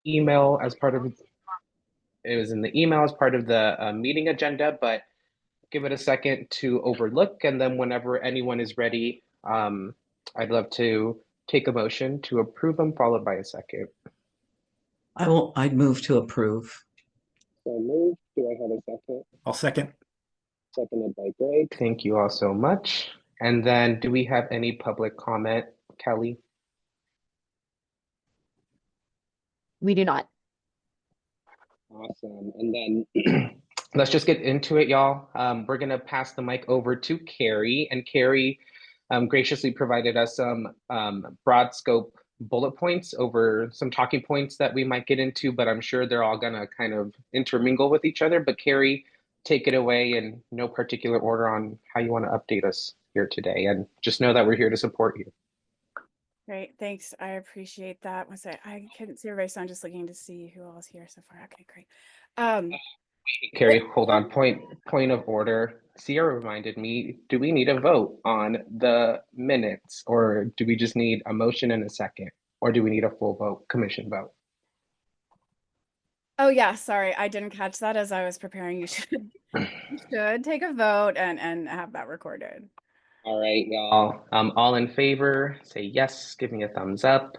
email as part of it was in the email as part of the meeting agenda, but give it a second to overlook, and then whenever anyone is ready, I'd love to take a motion to approve them, followed by a second. I'd move to approve. So moved. Do I have a second? I'll second. Seconded by Greg. Thank you all so much. And then do we have any public comment, Kelly? We do not. Awesome. And then let's just get into it, y'all. We're going to pass the mic over to Carrie, and Carrie graciously provided us some broad scope bullet points over some talking points that we might get into, but I'm sure they're all going to kind of intermingle with each other. But Carrie, take it away in no particular order on how you want to update us here today. And just know that we're here to support you. Great, thanks. I appreciate that. I couldn't see everybody, so I'm just looking to see who else here so far. Okay, great. Carrie, hold on. Point of order. Sierra reminded me, do we need a vote on the minutes, or do we just need a motion and a second? Or do we need a full vote, commission vote? Oh yeah, sorry, I didn't catch that as I was preparing. You should take a vote and have that recorded. All right, y'all. All in favor, say yes. Give me a thumbs up.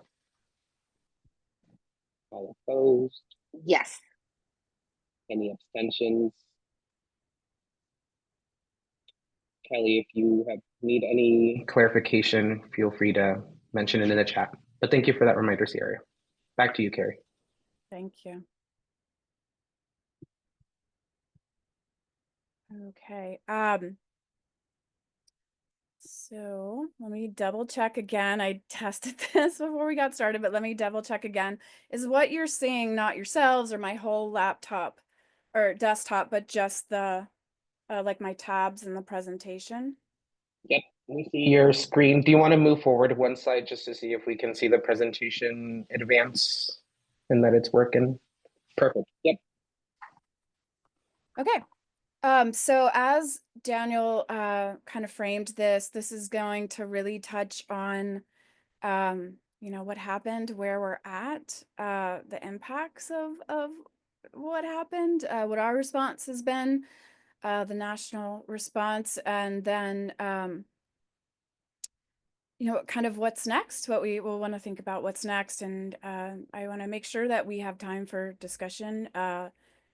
All opposed? Yes. Any abstentions? Kelly, if you need any clarification, feel free to mention it in the chat. But thank you for that reminder, Sierra. Back to you, Carrie. Thank you. Okay. So let me double check again. I tested this before we got started, but let me double check again. Is what you're seeing not yourselves or my whole laptop or desktop, but just the like my tabs in the presentation? Yep, we see your screen. Do you want to move forward one slide just to see if we can see the presentation advance and that it's working? Perfect. Yep. Okay. So as Daniel kind of framed this is going to really touch on you know, what happened, where we're at, the impacts of what happened, what our response has been, the national response, and then you know, kind of what's next, what we will want to think about what's next. And I want to make sure that we have time for discussion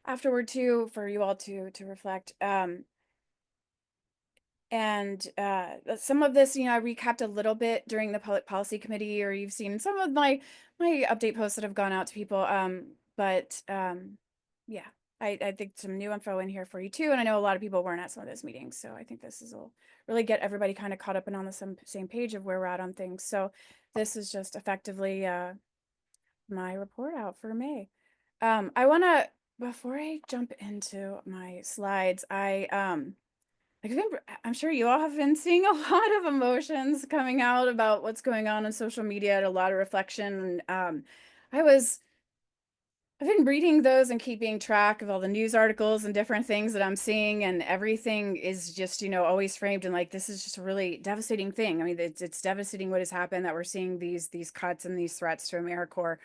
afterward too, for you all to reflect. And some of this, you know, I recapped a little bit during the Public Policy Committee, or you've seen some of my update posts that have gone out to people. Yeah, I think some new info in here for you too. And I know a lot of people weren't at some of those meetings, so I think this will really get everybody kind of caught up and on the same page of where we're at on things. So this is just effectively my report out for May. I want to, before I jump into my slides, I'm sure you all have been seeing a lot of emotions coming out about what's going on social media, and a lot of reflection. I've been reading those and keeping track of all the news articles and different things that I'm seeing, and everything is just, you know, always framed in like, this is just a really devastating thing. I mean, it's devastating what has happened, that we're seeing these cuts and these threats to AmeriCorps.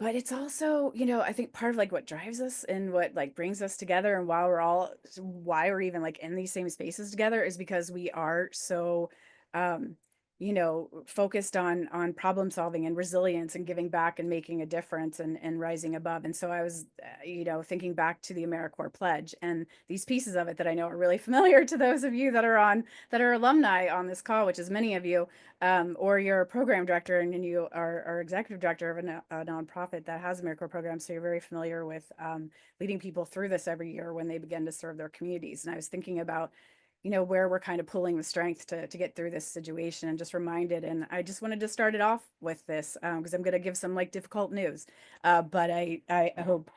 But it's also, you know, I think part of like what drives us and what like brings us together, and why we're even like in these same spaces together, is because we are so you know, focused on problem solving and resilience and giving back and making a difference and rising above. And so I was you know, thinking back to the AmeriCorps pledge and these pieces of it that I know are really familiar to those of you that are alumni on this call, which is many of you, or you're a program director and you are executive director of a nonprofit that has AmeriCorps programs, so you're very familiar with leading people through this every year when they begin to serve their communities. And I was thinking about, you know, where we're kind of pulling the strength to get through this situation, and just reminded. And I just wanted to start it off with this because I'm going to give some like difficult news, but I hope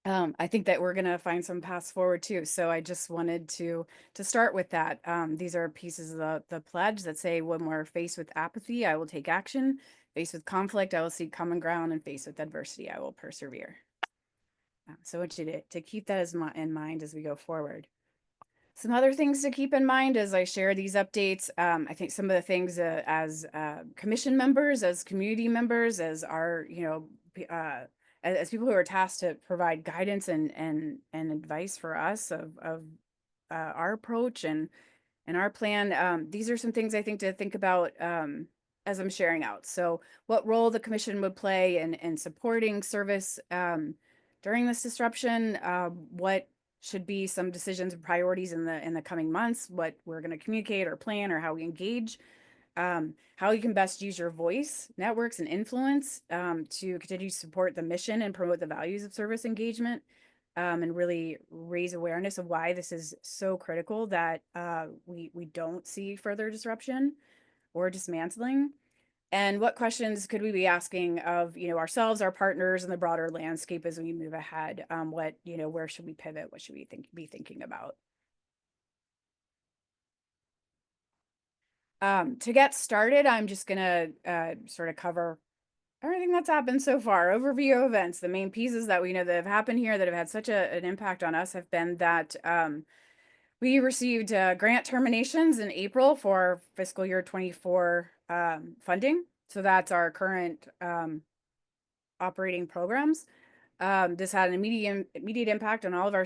I think that we're going to find some paths forward too. So I just wanted to start with that. These are pieces of the pledge that say, when we're faced with apathy, I will take action. Faced with conflict, I will seek common ground. And faced with adversity, I will persevere. So I want you to keep that in mind as we go forward. Some other things to keep in mind as I share these updates. I think some of the things as commission members, as community members, as our, you know, as people who are tasked to provide guidance and advice for us of our approach and our plan. These are some things I think to think about as I'm sharing out. So what role the commission would play in supporting service during this disruption, what should be some decisions and priorities in the coming months, what we're going to communicate or plan or how we engage, how you can best use your voice, networks, and influence to continue to support the mission and promote the values of service engagement, and really raise awareness of why this is so critical that we don't see further disruption or dismantling. And what questions could we be asking of, ourselves, our partners, and the broader landscape as we move ahead? Where should we pivot? What should we be thinking about? To get started, I'm just gonna sort of cover everything that's happened so far. Overview of events. The main pieces that we know that have happened here that have had such an impact on us have been that we received grant terminations in April for fiscal year 24 funding. So that's our current operating programs. This had an immediate impact on all of our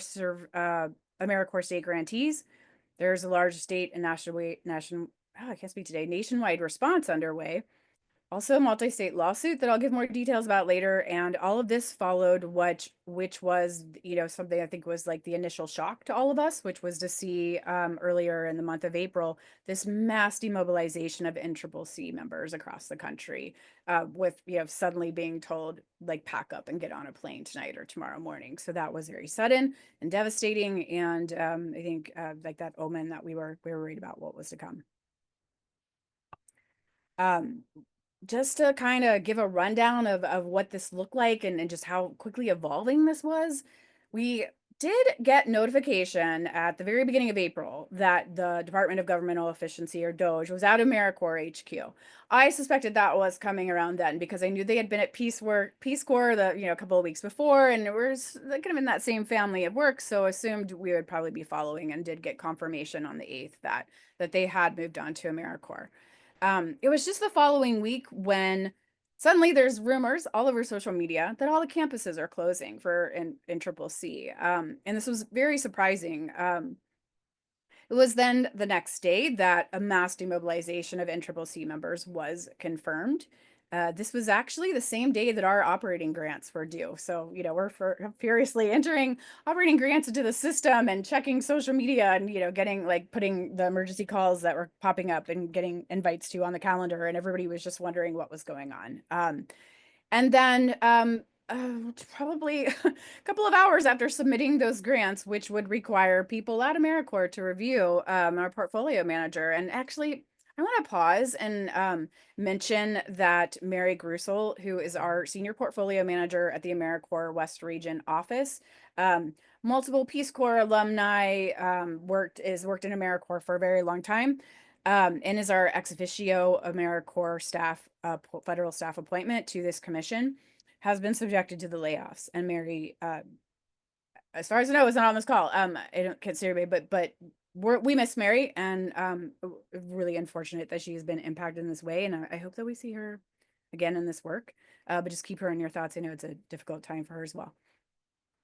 AmeriCorps state grantees. There's a large state and nationwide response underway. Also a multi-state lawsuit that I'll give more details about later. And all of this followed which was, something I think was like the initial shock to all of us, which was to see earlier in the month of April, this mass demobilization of NCCC members across the country, with, suddenly being told like pack up and get on a plane tonight or tomorrow morning. So that was very sudden and devastating. And I think like that omen that we were worried about what was to come. Just to kind of give a rundown of what this looked like and just how quickly evolving this was, we did get notification at the very beginning of April that the Department of Governmental Efficiency, or DOGE, was out of AmeriCorps HQ. I suspected that was coming around then because I knew they had been at Peace Corps a couple of weeks before, and it was kind of in that same family of work, so assumed we would probably be following, and did get confirmation on the 8th that they had moved on to AmeriCorps. It was just the following week when suddenly there's rumors all over social media that all the campuses are closing in CCC. And this was very surprising. It was then the next day that a mass demobilization of NCCC members was confirmed. This was actually the same day that our operating grants were due. So, we're furiously entering operating grants into the system and checking social media and, putting the emergency calls that were popping up and getting invites to on the calendar. And everybody was just wondering what was going on. And then probably a couple of hours after submitting those grants, which would require people at AmeriCorps to review, our portfolio manager. And actually, I want to pause and mention that Mary Grusel, who is our senior portfolio manager at the AmeriCorps West Region office, multiple Peace Corps alumni, worked in AmeriCorps for a very long time, and is our ex officio AmeriCorps staff, federal staff appointment to this commission, has been subjected to the layoffs. And Mary, as far as I know, is not on this call. I don't consider me, but we miss Mary, and really unfortunate that she has been impacted in this way. And I hope that we see her again in this work, but just keep her in your thoughts. I know it's a difficult time for her as well.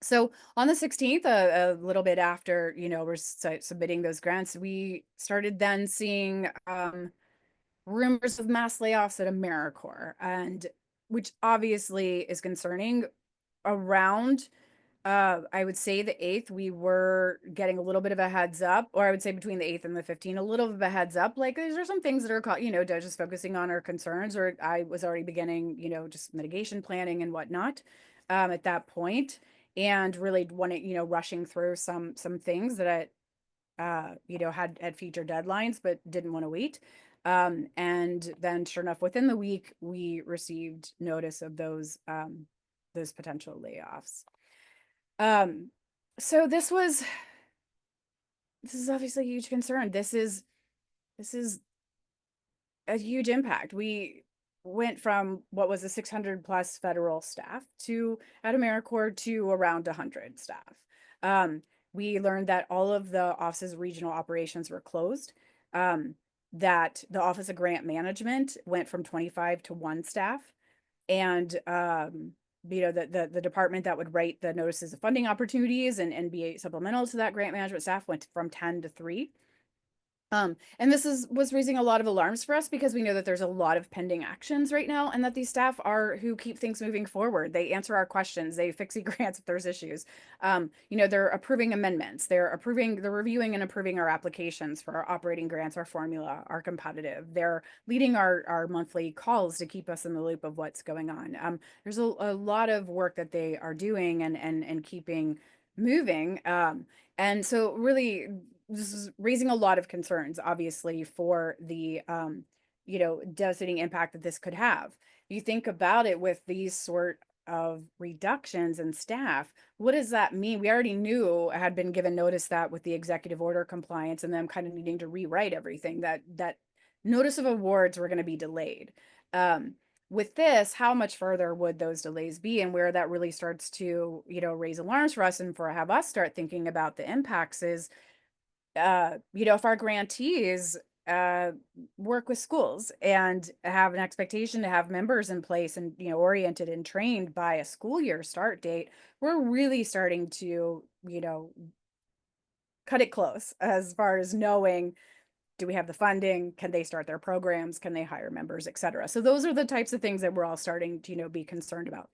So on the 16th, a little bit after, we're submitting those grants, we started then seeing rumors of mass layoffs at AmeriCorps, and which obviously is concerning. Around I would say the 8th, we were getting a little bit of a heads up, or I would say between the 8th and the 15th, a little bit of a heads up. Like, these are some things that are called, just focusing on our concerns, or I was already beginning, just mitigation planning and whatnot at that point, and really wanting, rushing through some things that had future deadlines, but didn't want to wait. And then sure enough, within the week, we received notice of those potential layoffs. So this is obviously a huge concern. This is a huge impact. We went from what was a 600 plus federal staff at AmeriCorps to around 100 staff. We learned that all of the office's regional operations were closed, that the Office of Grant Management went from 25 to 1 staff, and the department that would write the notices of funding opportunities and be supplemental to that grant management staff went from 10 to 3. And this was raising a lot of alarms for us because we know that there's a lot of pending actions right now, and that these staff are who keep things moving forward. They answer our questions, they fix grants if there's issues. They're approving amendments, they're reviewing and approving our applications for our operating grants, our formula, our competitive. They're leading our monthly calls to keep us in the loop of what's going on. There's a lot of work that they are doing and keeping moving. And so really, this is raising a lot of concerns, obviously, for the devastating impact that this could have. You think about it with these sort of reductions in staff, what does that mean? We already knew, had been given notice that with the executive order compliance and them kind of needing to rewrite everything, that notice of awards were going to be delayed. With this, how much further would those delays be, and where that really starts to, raise alarms for us and have us start thinking about the impacts is, if our grantees work with schools and have an expectation to have members in place and, oriented and trained by a school year start date, we're really starting to, cut it close as far as knowing, do we have the funding? Can they start their programs? Can they hire members, et cetera? So those are the types of things that we're all starting to, be concerned about.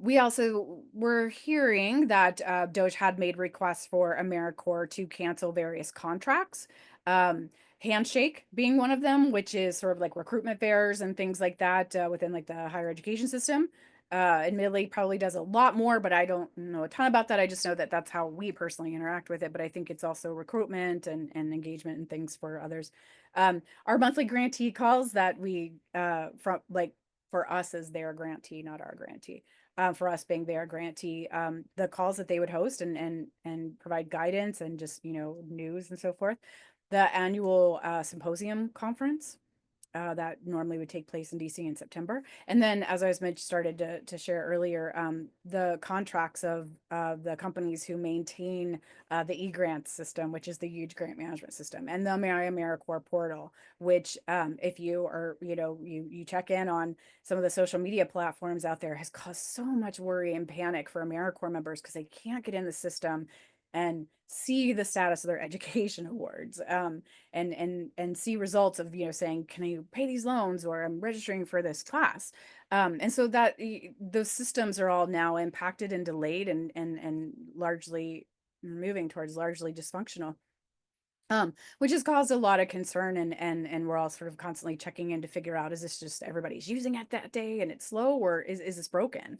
We also were hearing that DOJ had made requests for AmeriCorps to cancel various contracts. Handshake being one of them, which is sort of like recruitment fairs and things like that within like the higher education system. Admittedly, probably does a lot more, but I don't know a ton about that. I just know that that's how we personally interact with it. But I think it's also recruitment and engagement and things for others. Our monthly grantee calls that we for us as their grantee, not our grantee. For us being their grantee, the calls that they would host and provide guidance and just news and so forth. The annual symposium conference that normally would take place in DC in September. And then, as I was started to share earlier, the contracts of the companies who maintain the eGrant system, which is the huge grant management system, and the AmeriCorps portal, which if you are, you check in on some of the social media platforms out there, has caused so much worry and panic for AmeriCorps members because they can't get in the system and see the status of their education awards, and see results of, saying, can you pay these loans, or I'm registering for this class. And so that those systems are all now impacted and delayed and largely moving towards largely dysfunctional. Which has caused a lot of concern, and we're all sort of constantly checking in to figure out, is this just everybody's using it that day and it's slow, or is this broken?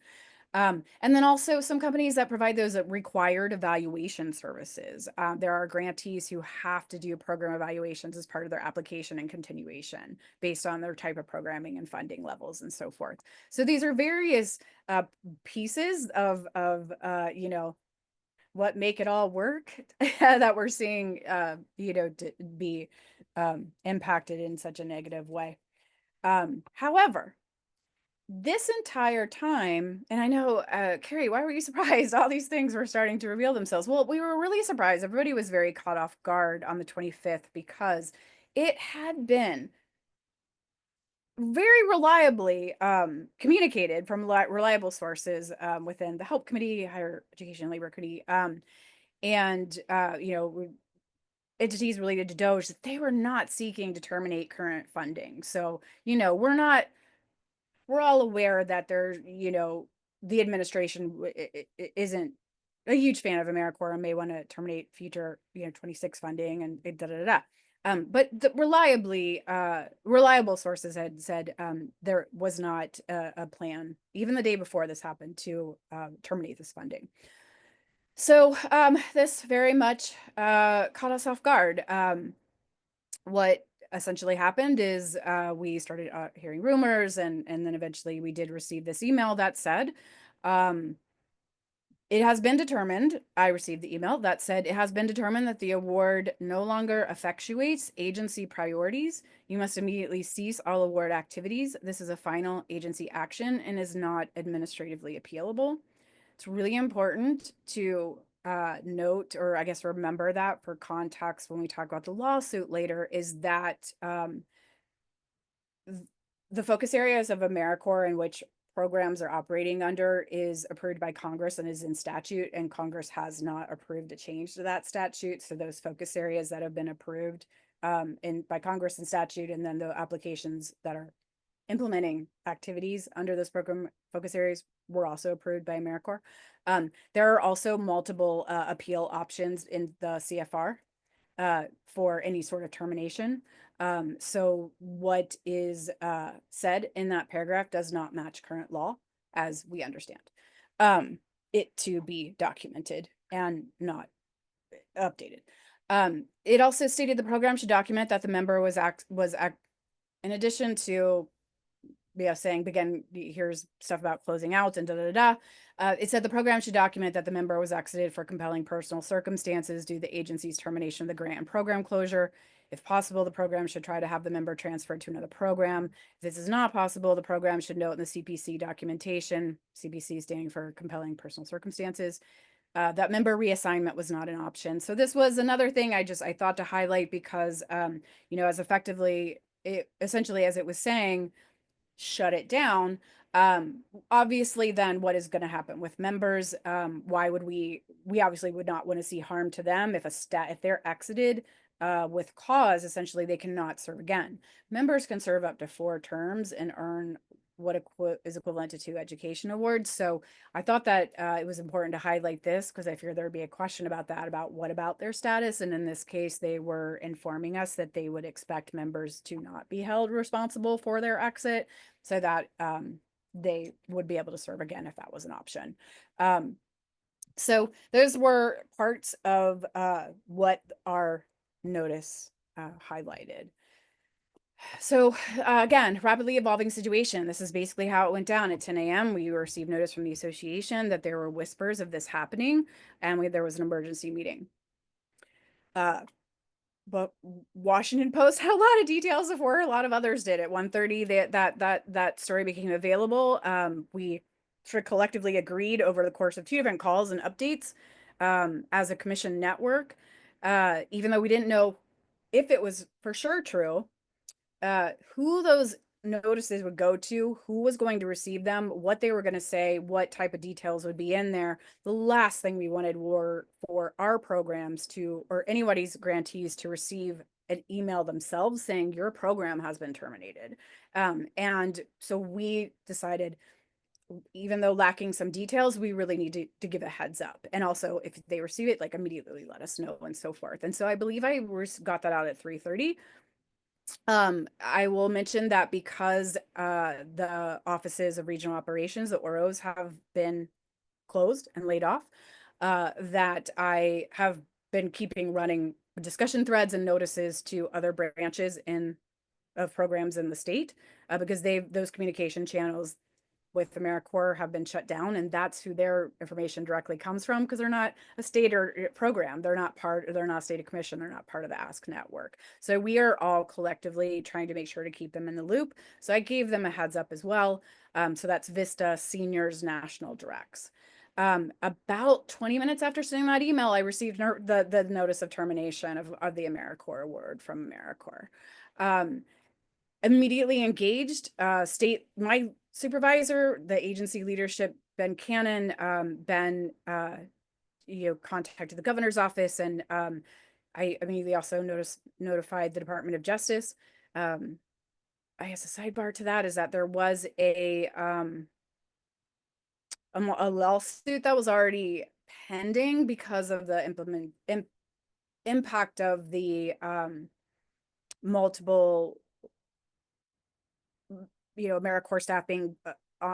And then also some companies that provide those required evaluation services. There are grantees who have to do program evaluations as part of their application and continuation based on their type of programming and funding levels and so forth. So these are various pieces of what make it all work that we're seeing, be impacted in such a negative way. However, this entire time, and I know, Carrie, why were you surprised? All these things were starting to reveal themselves. Well, we were really surprised. Everybody was very caught off guard on the 25th because it had been very reliably communicated from reliable sources within the Help Committee, Higher Education and Labor Committee, and entities related to DOJ, that they were not seeking to terminate current funding. So, we're all aware that there's, the administration isn't a huge fan of AmeriCorps and may want to terminate future, 26 funding and da da da. But reliable sources had said there was not a plan, even the day before this happened, to terminate this funding. So this very much caught us off guard. What essentially happened is we started hearing rumors, and then eventually we did receive this email that said, it has been determined, I received the email that said, it has been determined that the award no longer effectuates agency priorities. You must immediately cease all award activities. This is a final agency action and is not administratively appealable. It's really important to note, or I guess remember that for context when we talk about the lawsuit later, is that the focus areas of AmeriCorps in which programs are operating under is approved by Congress and is in statute, and Congress has not approved a change to that statute. So those focus areas that have been approved by Congress and statute, and then the applications that are implementing activities under those program focus areas were also approved by AmeriCorps. There are also multiple appeal options in the CFR for any sort of termination. So what is said in that paragraph does not match current law, as we understand it to be documented and not updated. It also stated the program should document that the member was in addition to saying, begin, here's stuff about closing out and it said the program should document that the member was exited for compelling personal circumstances due to the agency's termination of the grant and program closure. If possible, the program should try to have the member transferred to another program. If this is not possible, the program should note in the CPC documentation, CPC standing for compelling personal circumstances, that member reassignment was not an option. So this was another thing I thought to highlight because, as essentially as it was saying, shut it down. Obviously then what is going to happen with members? Why would we obviously would not want to see harm to them if they're exited with cause, essentially they cannot serve again. Members can serve up to 4 terms and earn what is equivalent to 2 education awards. So I thought that it was important to highlight this because I fear there'd be a question about that, about what about their status. And in this case, they were informing us that they would expect members to not be held responsible for their exit so that they would be able to serve again if that was an option. So those were parts of what our notice highlighted. So again, rapidly evolving situation. This is basically how it went down at 10 a.m. We received notice from the association that there were whispers of this happening, and there was an emergency meeting. But Washington Post had a lot of details of where a lot of others did. At 1:30, that story became available. We sort of collectively agreed over the course of 2 different calls and updates as a commission network, even though we didn't know if it was for sure true. Who those notices would go to, who was going to receive them, what they were going to say, what type of details would be in there. The last thing we wanted were for our programs to, or anybody's grantees to receive an email themselves saying your program has been terminated. And so we decided, even though lacking some details, we really need to give a heads up. And also if they receive it, like immediately let us know and so forth. And so I believe I got that out at 3:30. I will mention that because the offices of regional operations, the OROs, have been closed and laid off, that I have been keeping running discussion threads and notices to other branches of programs in the state, because those communication channels with AmeriCorps have been shut down, and that's who their information directly comes from, because they're not a state or program. They're not a state commission. They're not part of the Ask Network. So we are all collectively trying to make sure to keep them in the loop. So I gave them a heads up as well. So that's Vista Seniors National Directs. About 20 minutes after sending that email, I received the notice of termination of the AmeriCorps award from AmeriCorps. Immediately engaged my supervisor, the agency leadership, Ben Cannon, contacted the governor's office, and I immediately also notified the Department of Justice. I guess a sidebar to that is that there was a lawsuit that was already pending because of the impact of the multiple AmeriCorps staff being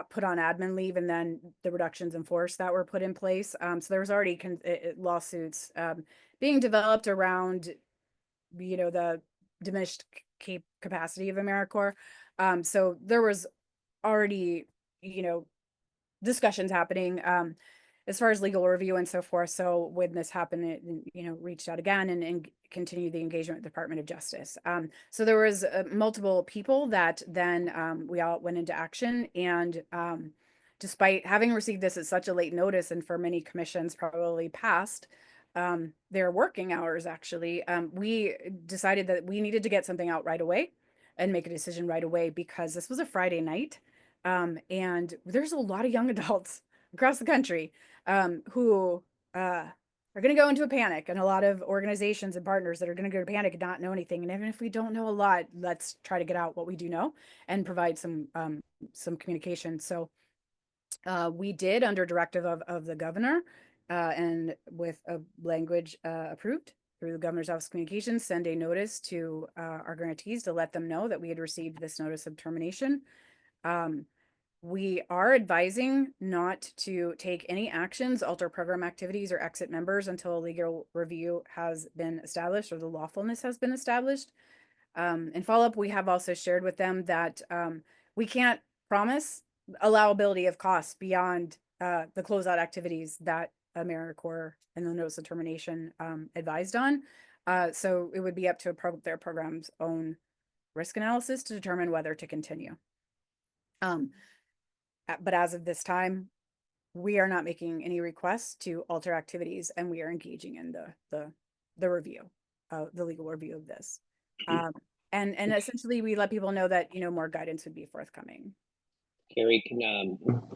put on admin leave, and then the reductions in force that were put in place. So there was already lawsuits being developed around, the diminished capacity of AmeriCorps. So there was already, discussions happening as far as legal review and so forth. So when this happened, it, reached out again and continued the engagement with the Department of Justice. So there was multiple people that then we all went into action. And despite having received this at such a late notice, and for many commissions probably past their working hours, actually, we decided that we needed to get something out right away and make a decision right away, because this was a Friday night. And there's a lot of young adults across the country who are going to go into a panic, and a lot of organizations and partners that are going to go to panic and not know anything. And even if we don't know a lot, let's try to get out what we do know and provide some communication. So we did, under directive of the governor and with a language approved through the governor's office of communications, send a notice to our grantees to let them know that we had received this notice of termination. We are advising not to take any actions, alter program activities, or exit members until a legal review has been established or the lawfulness has been established. In follow-up, we have also shared with them that we can't promise allowability of costs beyond the closeout activities that AmeriCorps and the notice of termination advised on. So it would be up to their program's own risk analysis to determine whether to continue. But as of this time, we are not making any requests to alter activities, and we are engaging in the review, the legal review of this. And essentially, we let people know that more guidance would be forthcoming. Carrie,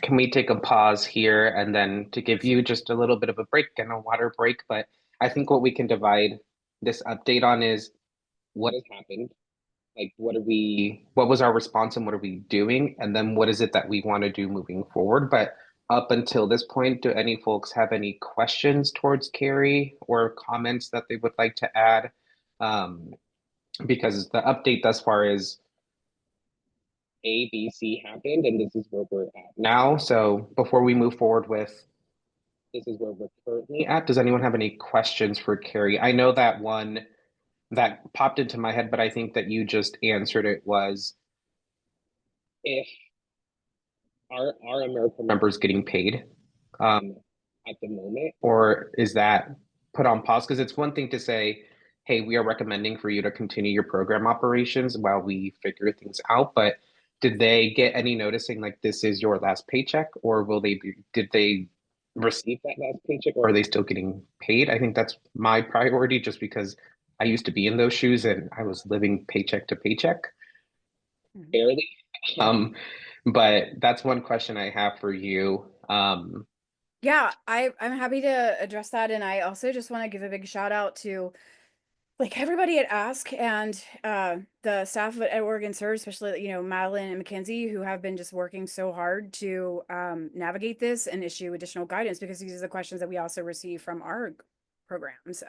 can we take a pause here and then to give you just a little bit of a break and a water break? But I think what we can divide this update on is what has happened, like what was our response and what are we doing, and then what is it that we want to do moving forward. But up until this point, do any folks have any questions towards Carrie or comments that they would like to add? Because the update thus far is A, B, C happened, and this is where we're at now. So before we move forward with this is where we're currently at, does anyone have any questions for Carrie? I know that one that popped into my head, but I think that you just answered it, was if our AmeriCorps members getting paid at the moment, or is that put on pause? Because it's one thing to say, hey, we are recommending for you to continue your program operations while we figure things out, but did they get any noticing like this is your last paycheck, or did they receive that last paycheck, or are they still getting paid? I think that's my priority, just because I used to be in those shoes and I was living paycheck to paycheck, barely. But that's one question I have for you. Yeah, I'm happy to address that. And I also just want to give a big shout out to everybody at Ask and the staff at OregonServes, especially Madeline and Mackenzie, who have been just working so hard to navigate this and issue additional guidance, because these are the questions that we also receive from our programs.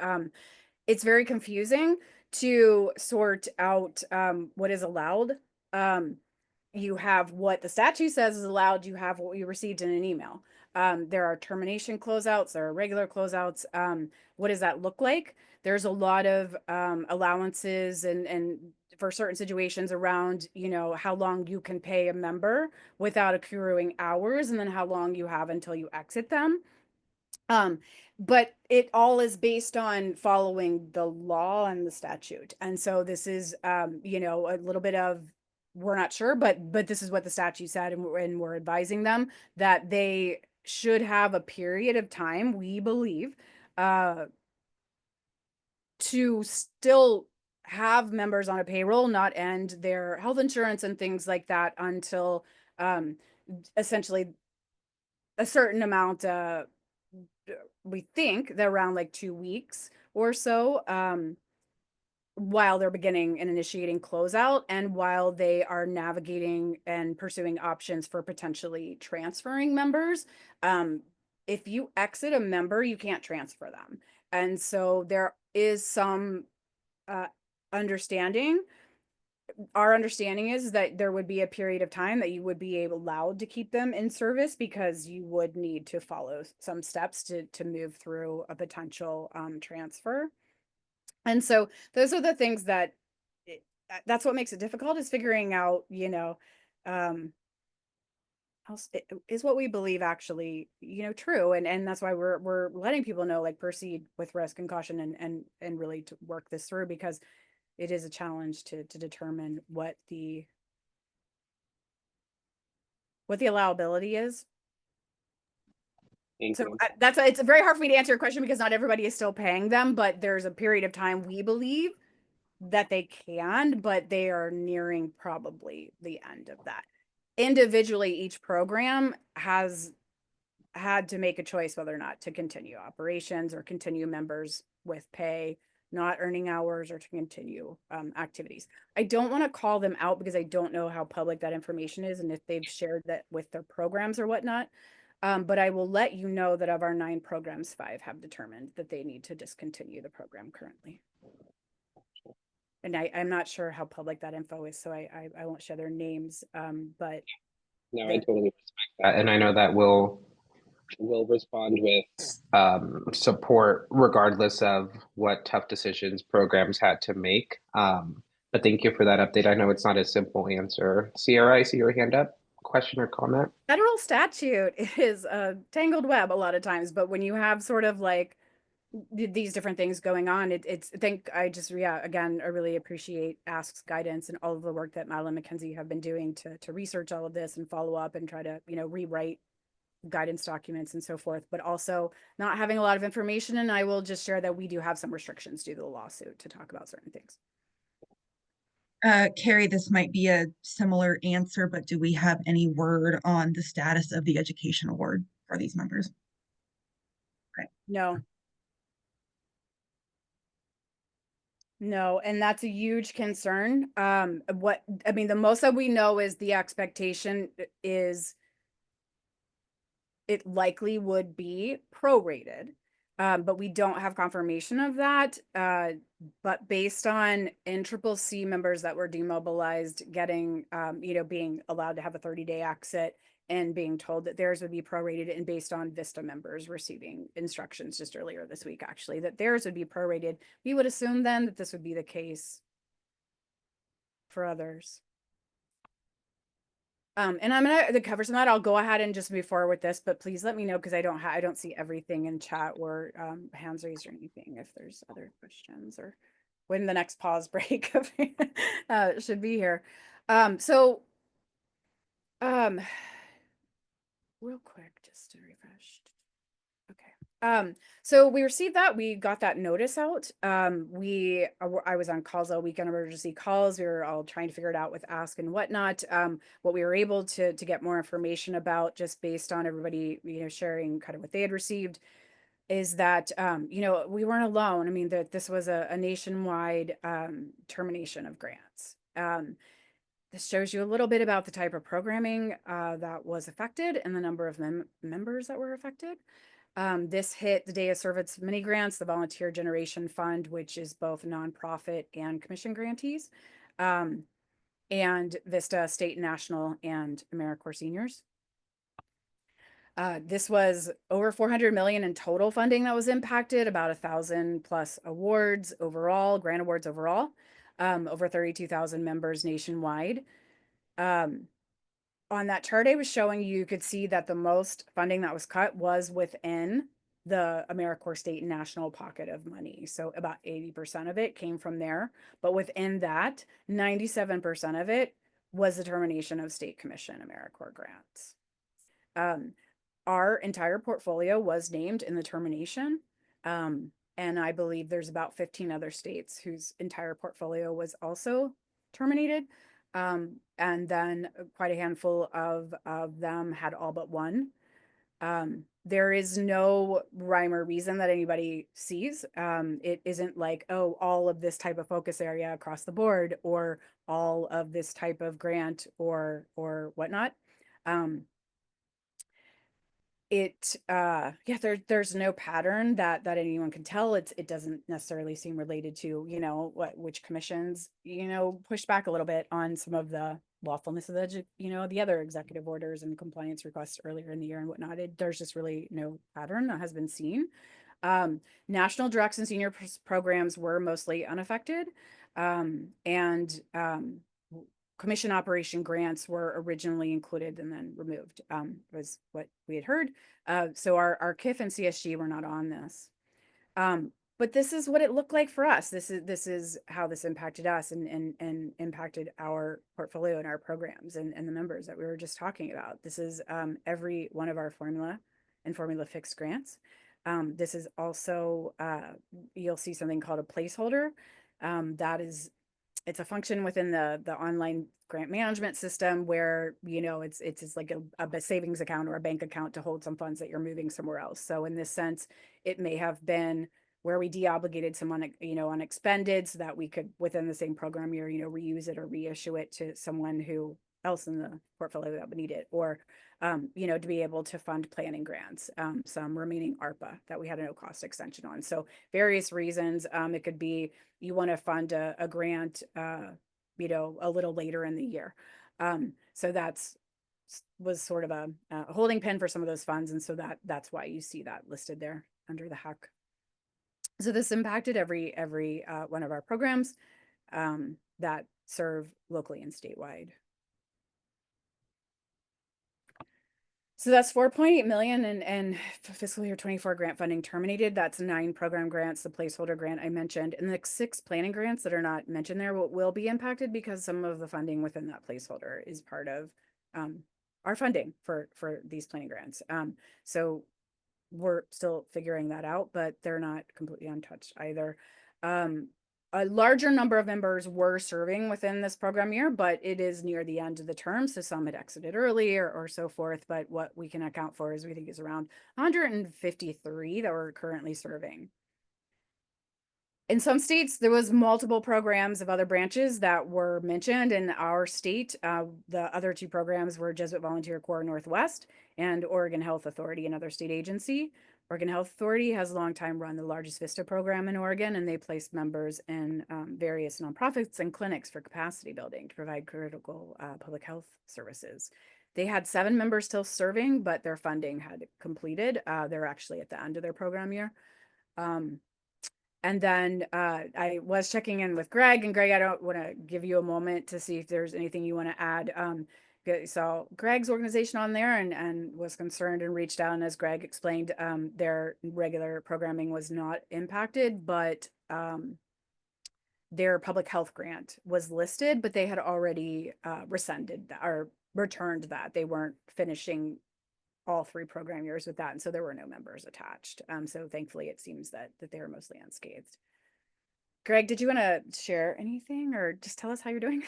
It's very confusing to sort out what is allowed. You have what the statute says is allowed, you have what you received in an email. There are termination closeouts, there are regular closeouts. What does that look like? There's a lot of allowances and for certain situations around, how long you can pay a member without accruing hours, and then how long you have until you exit them. But it all is based on following the law and the statute. And so this is, a little bit of, we're not sure, but this is what the statute said, and we're advising them that they should have a period of time, we believe, to still have members on a payroll, not end their health insurance and things like that until essentially a certain amount, we think they're around 2 weeks or so, while they're beginning and initiating closeout, and while they are navigating and pursuing options for potentially transferring members. If you exit a member, you can't transfer them. And so there is some understanding. Our understanding is that there would be a period of time that you would be allowed to keep them in service, because you would need to follow some steps to move through a potential transfer. And so those are the things that that's what makes it difficult, is figuring out, is what we believe actually, true. And that's why we're letting people know, proceed with risk and caution, and really to work this through, because it is a challenge to determine what the allowability is. So it's very hard for me to answer your question, because not everybody is still paying them, but there's a period of time we believe that they can, but they are nearing probably the end of that. individually, each program has had to make a choice whether or not to continue operations or continue members with pay, not earning hours, or to continue activities. I don't want to call them out because I don't know how public that information is and if they've shared that with their programs or whatnot. But I will let you know that of our 9 programs, 5 have determined that they need to discontinue the program currently. And I'm not sure how public that info is, so I won't share their names. But No, I totally respect that, and I know that we'll respond with support regardless of what tough decisions programs had to make. But thank you for that update. I know it's not a simple answer. Sierra, I see your hand up. Question or comment? federal statute is a tangled web a lot of times, but when you have sort of like these different things going on, it's I think I just again I really appreciate Ask's guidance and all of the work that Madeline McKenzie have been doing to research all of this and follow up and try to rewrite guidance documents and so forth, but also not having a lot of information. And I will just share that we do have some restrictions due to the lawsuit to talk about certain things. Carrie, this might be a similar answer, but do we have any word on the status of the education award for these members? Okay. No, and that's a huge concern. The most that we know is the expectation is it likely would be prorated. But we don't have confirmation of that. But based on NCCC members that were demobilized getting, being allowed to have a 30-day exit and being told that theirs would be prorated, and based on Vista members receiving instructions just earlier this week, actually, that theirs would be prorated, we would assume then that this would be the case for others. And I'm gonna cover some of that. I'll go ahead and just move forward with this, but please let me know because I don't see everything in chat or hands raised or anything if there's other questions or when the next pause break should be here. Real quick, just to refresh. Okay. So we received that, we got that notice out. I was on calls all weekend, emergency calls. We were all trying to figure it out with Ask and whatnot. What we were able to get more information about, just based on everybody, sharing kind of what they had received, is that, we weren't alone. I mean, that this was a nationwide termination of grants. This shows you a little bit about the type of programming that was affected and the number of members that were affected. This hit the Day of Service mini grants, the Volunteer Generation Fund, which is both nonprofit and commission grantees, and Vista State and National and AmeriCorps Seniors. This was over 400 million in total funding that was impacted, about 1,000 plus awards overall, grant awards overall, over 32,000 members nationwide. On that chart I was showing you could see that the most funding that was cut was within the AmeriCorps State and National pocket of money. So about 80% of it came from there. But within that, 97% of it was the termination of state commission AmeriCorps grants. Our entire portfolio was named in the termination. And I believe there's about 15 other states whose entire portfolio was also terminated. And then quite a handful of them had all but one. There is no rhyme or reason that anybody sees. It isn't like, oh, all of this type of focus area across the board, or all of this type of grant or whatnot. There's no pattern that anyone can tell. It doesn't necessarily seem related to, which commissions, pushed back a little bit on some of the lawfulness of the other executive orders and compliance requests earlier in the year and whatnot. There's just really no pattern that has been seen. National directs and senior programs were mostly unaffected. Commission operation grants were originally included and then removed, was what we had heard. So our KIF and CSG were not on this. But this is what it looked like for us. This is how this impacted us and impacted our portfolio and our programs and the members that we were just talking about. This is every one of our formula and formula fixed grants. This is also, you'll see something called a placeholder. That is it's a function within the online grant management system where, you know, it's like a savings account or a bank account to hold some funds that you're moving somewhere else. So in this sense, it may have been where we deobligated someone, you know, unexpended so that we could within the same program year, you know, reuse it or reissue it to someone who else in the portfolio that would need it, or you know, to be able to fund planning grants, some remaining ARPA that we had a no cost extension on. So various reasons. It could be you want to fund a grant, you know, a little later in the year. So that's was sort of a holding pen for some of those funds, and so that's why you see that listed there under the HUC. So this impacted every one of our programs that serve locally and statewide. So that's 4.8 million and fiscal year 24 grant funding terminated. That's 9 program grants, the placeholder grant I mentioned, and the 6 planning grants that are not mentioned there will be impacted because some of the funding within that placeholder is part of our funding for these planning grants. So we're still figuring that out, but they're not completely untouched either. A larger number of members were serving within this program year, but it is near the end of the term. So some had exited early or so forth. But what we can account for is we think is around 153 that were currently serving. In some states, there was multiple programs of other branches that were mentioned in our state. The other 2 programs were Jesuit Volunteer Corps Northwest and Oregon Health Authority, another state agency. Oregon Health Authority has a long time run the largest VISTA program in Oregon, and they place members in various nonprofits and clinics for capacity building to provide critical public health services. They had 7 members still serving, but their funding had completed. They're actually at the end of their program year. And then I was checking in with Greg, and Greg, I don't want to give you a moment to see if there's anything you want to add. So Greg's organization on there and was concerned and reached out. And as Greg explained, their regular programming was not impacted, but their public health grant was listed, but they had already rescinded that, or returned that. They weren't finishing all 3 program years with that. And so there were no members attached. So thankfully it seems that they were mostly unscathed. Greg, did you want to share anything or just tell us how you're doing?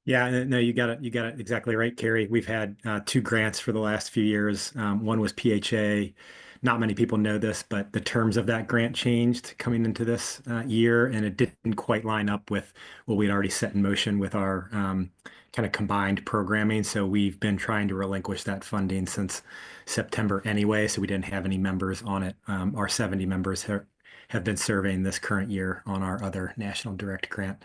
Yeah, no, you got it exactly right, Carrie. We've had 2 grants for the last few years. One was PHA. Not many people know this, but the terms of that grant changed coming into this year, and it didn't quite line up with what we'd already set in motion with our kind of combined programming. So we've been trying to relinquish that funding since September anyway, so we didn't have any members on it. Our 70 members have been serving this current year on our other national direct grant.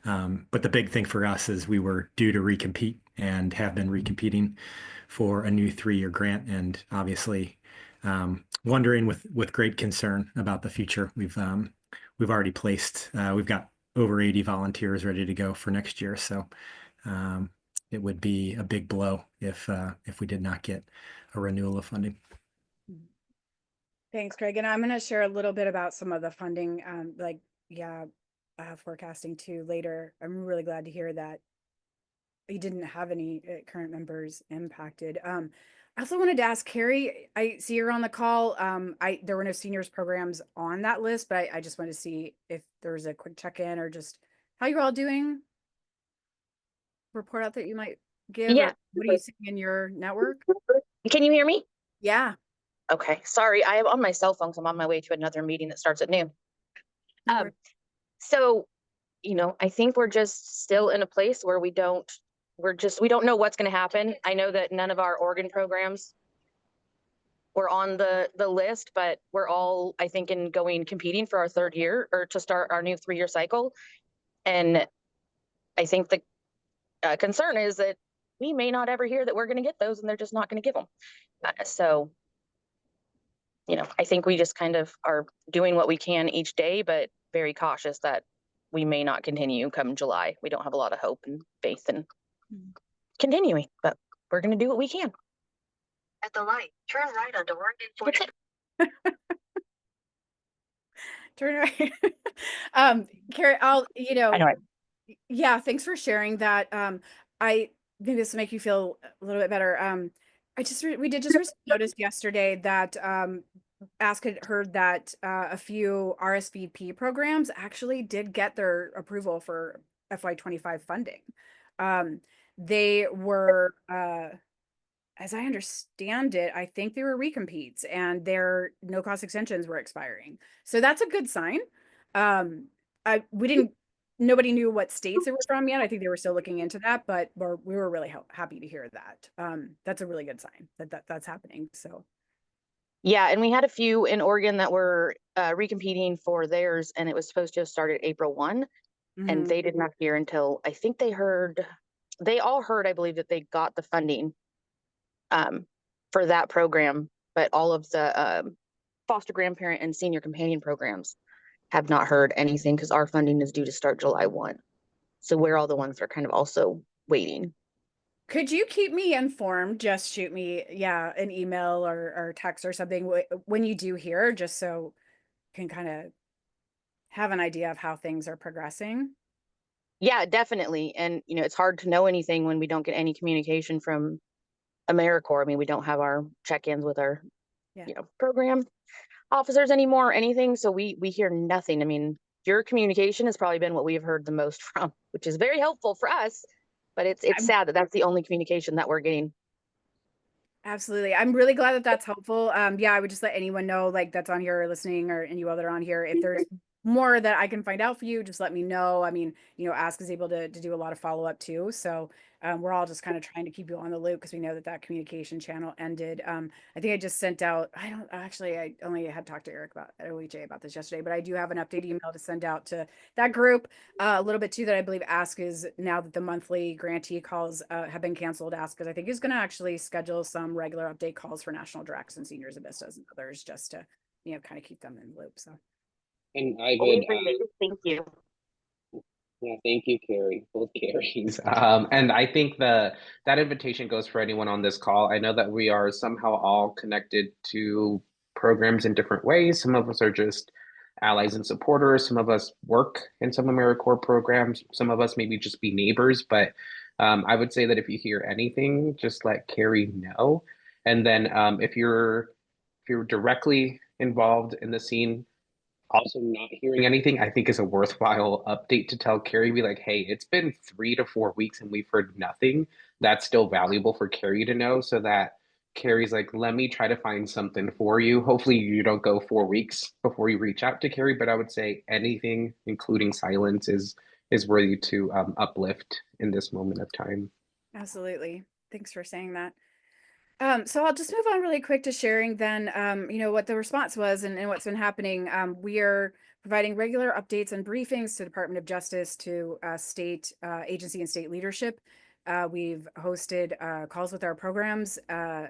But the big thing for us is we were due to recompete and have been recompeting for a new 3-year grant, and obviously wondering with great concern about the future. We've already placed, we've got over 80 volunteers ready to go for next year. So it would be a big blow if we did not get a renewal of funding. Thanks, Craig. And I'm going to share a little bit about some of the funding, forecasting too later. I'm really glad to hear that you didn't have any current members impacted. I also wanted to ask Carrie, I see you're on the call. There were no seniors programs on that list, but I just wanted to see if there was a quick check-in or just how you're all doing. Report out that you might give. Yeah. What are you seeing in your network? Can you hear me? Yeah. Okay. Sorry, I am on my cell phone, so I'm on my way to another meeting that starts at noon. So, you know, I think we're just still in a place where we don't know what's going to happen. I know that none of our Oregon programs were on the list, but we're all, I think, competing for our 3rd year or to start our new 3-year cycle. And I think the concern is that we may not ever hear that we're going to get those, and they're just not going to give them. So, you know, I think we just kind of are doing what we can each day, but very cautious that we may not continue come July. We don't have a lot of hope and faith in continuing, but we're going to do what we can. At the light, turn right onto Oregon 40. Turn right. Carrie, yeah, thanks for sharing that. I think this will make you feel a little bit better. We did just notice yesterday that Ask had heard that a few RSVP programs actually did get their approval for FY25 funding. They were, as I understand it, I think they were recompetes and their no cost extensions were expiring. So that's a good sign. Nobody knew what states they were from yet. I think they were still looking into that, but we were really happy to hear that. That's a really good sign that's happening. So. Yeah, and we had a few in Oregon that were recompeting for theirs, and it was supposed to have started April 1, and they did not hear until I think they all heard, I believe, that they got the funding for that program, but all of the foster grandparent and senior companion programs have not heard anything because our funding is due to start July 1. So we're all the ones that are kind of also waiting. Could you keep me informed? Just shoot me, an email or text or something when you do hear, just so I can kind of have an idea of how things are progressing. Yeah, definitely. And, it's hard to know anything when we don't get any communication from AmeriCorps. I mean, we don't have our check-ins with our, program officers anymore or anything. So we hear nothing. I mean, your communication has probably been what we have heard the most from, which is very helpful for us. But it's sad that that's the only communication that we're getting. Absolutely. I'm really glad that that's helpful. I would just let anyone know like that's on here or listening or any other on here. If there's more that I can find out for you, just let me know. I mean, Ask is able to do a lot of follow up too. So we're all just kind of trying to keep you on the loop because we know that communication channel ended. I think I just sent out, I only had talked to Eric about OHA about this yesterday, but I do have an update email to send out to that group. A little bit too that I believe Ask is now that the monthly grantee calls have been canceled. Ask is I think is going to actually schedule some regular update calls for national directs and seniors and vistas and others just to, kind of keep them in the loop. So. And I We would, appreciate it. Thank you. yeah, thank you, Carrie, both Carries. And I think that invitation goes for anyone on this call. I know that we are somehow all connected to programs in different ways. Some of us are just allies and supporters. Some of us work in some AmeriCorps programs. Some of us maybe just be neighbors. But I would say that if you hear anything, just let Carrie know. And then if you're directly involved in the scene, also not hearing anything, I think is a worthwhile update to tell Carrie, be like, hey, it's been 3 to 4 weeks and we've heard nothing. That's still valuable for Carrie to know so that Carrie's like, let me try to find something for you. Hopefully you don't go 4 weeks before you reach out to Carrie, but I would say anything, including silence, is worthy to uplift in this moment of time. Absolutely. Thanks for saying that. So I'll just move on really quick to sharing then, what the response was and what's been happening. We are providing regular updates and briefings to Department of Justice, to state agency and state leadership. We've hosted calls with our programs.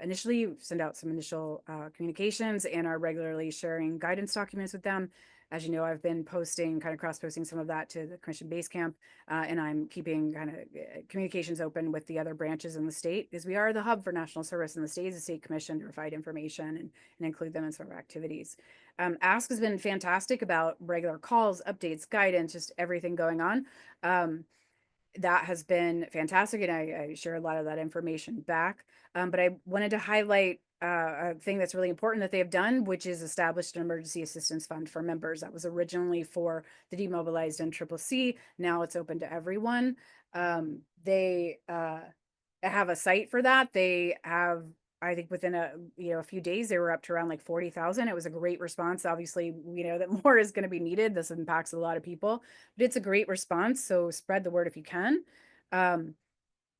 Initially, send out some initial communications and are regularly sharing guidance documents with them. As you know, I've been posting, kind of cross-posting some of that to the Commission Base Camp, and I'm keeping kind of communications open with the other branches in the state, because we are the hub for national service in the state as a state commission to provide information and include them in some of our activities. Ask has been fantastic about regular calls, updates, guidance, just everything going on. That has been fantastic, and I share a lot of that information back. But I wanted to highlight a thing that's really important that they have done, which is established an emergency assistance fund for members. That was originally for the demobilized and CCC. Now it's open to everyone. They have a site for that. They have, I think within a few days, they were up to around like 40,000. It was a great response. Obviously, we know that more is going to be needed. This impacts a lot of people, but it's a great response. So spread the word if you can.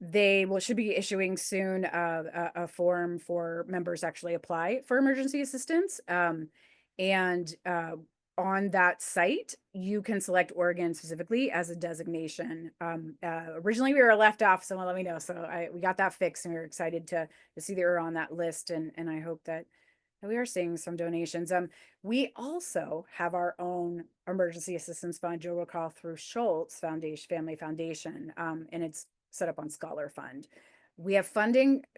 They should be issuing soon a form for members to actually apply for emergency assistance. And on that site, you can select Oregon specifically as a designation. Originally, we were left off. Someone let me know. So we got that fixed, and we are excited to see that we're on that list. And I hope that we are seeing some donations. We also have our own emergency assistance fund, you'll recall, through Schultz Family Foundation, and it's set up on Scholar Fund. We have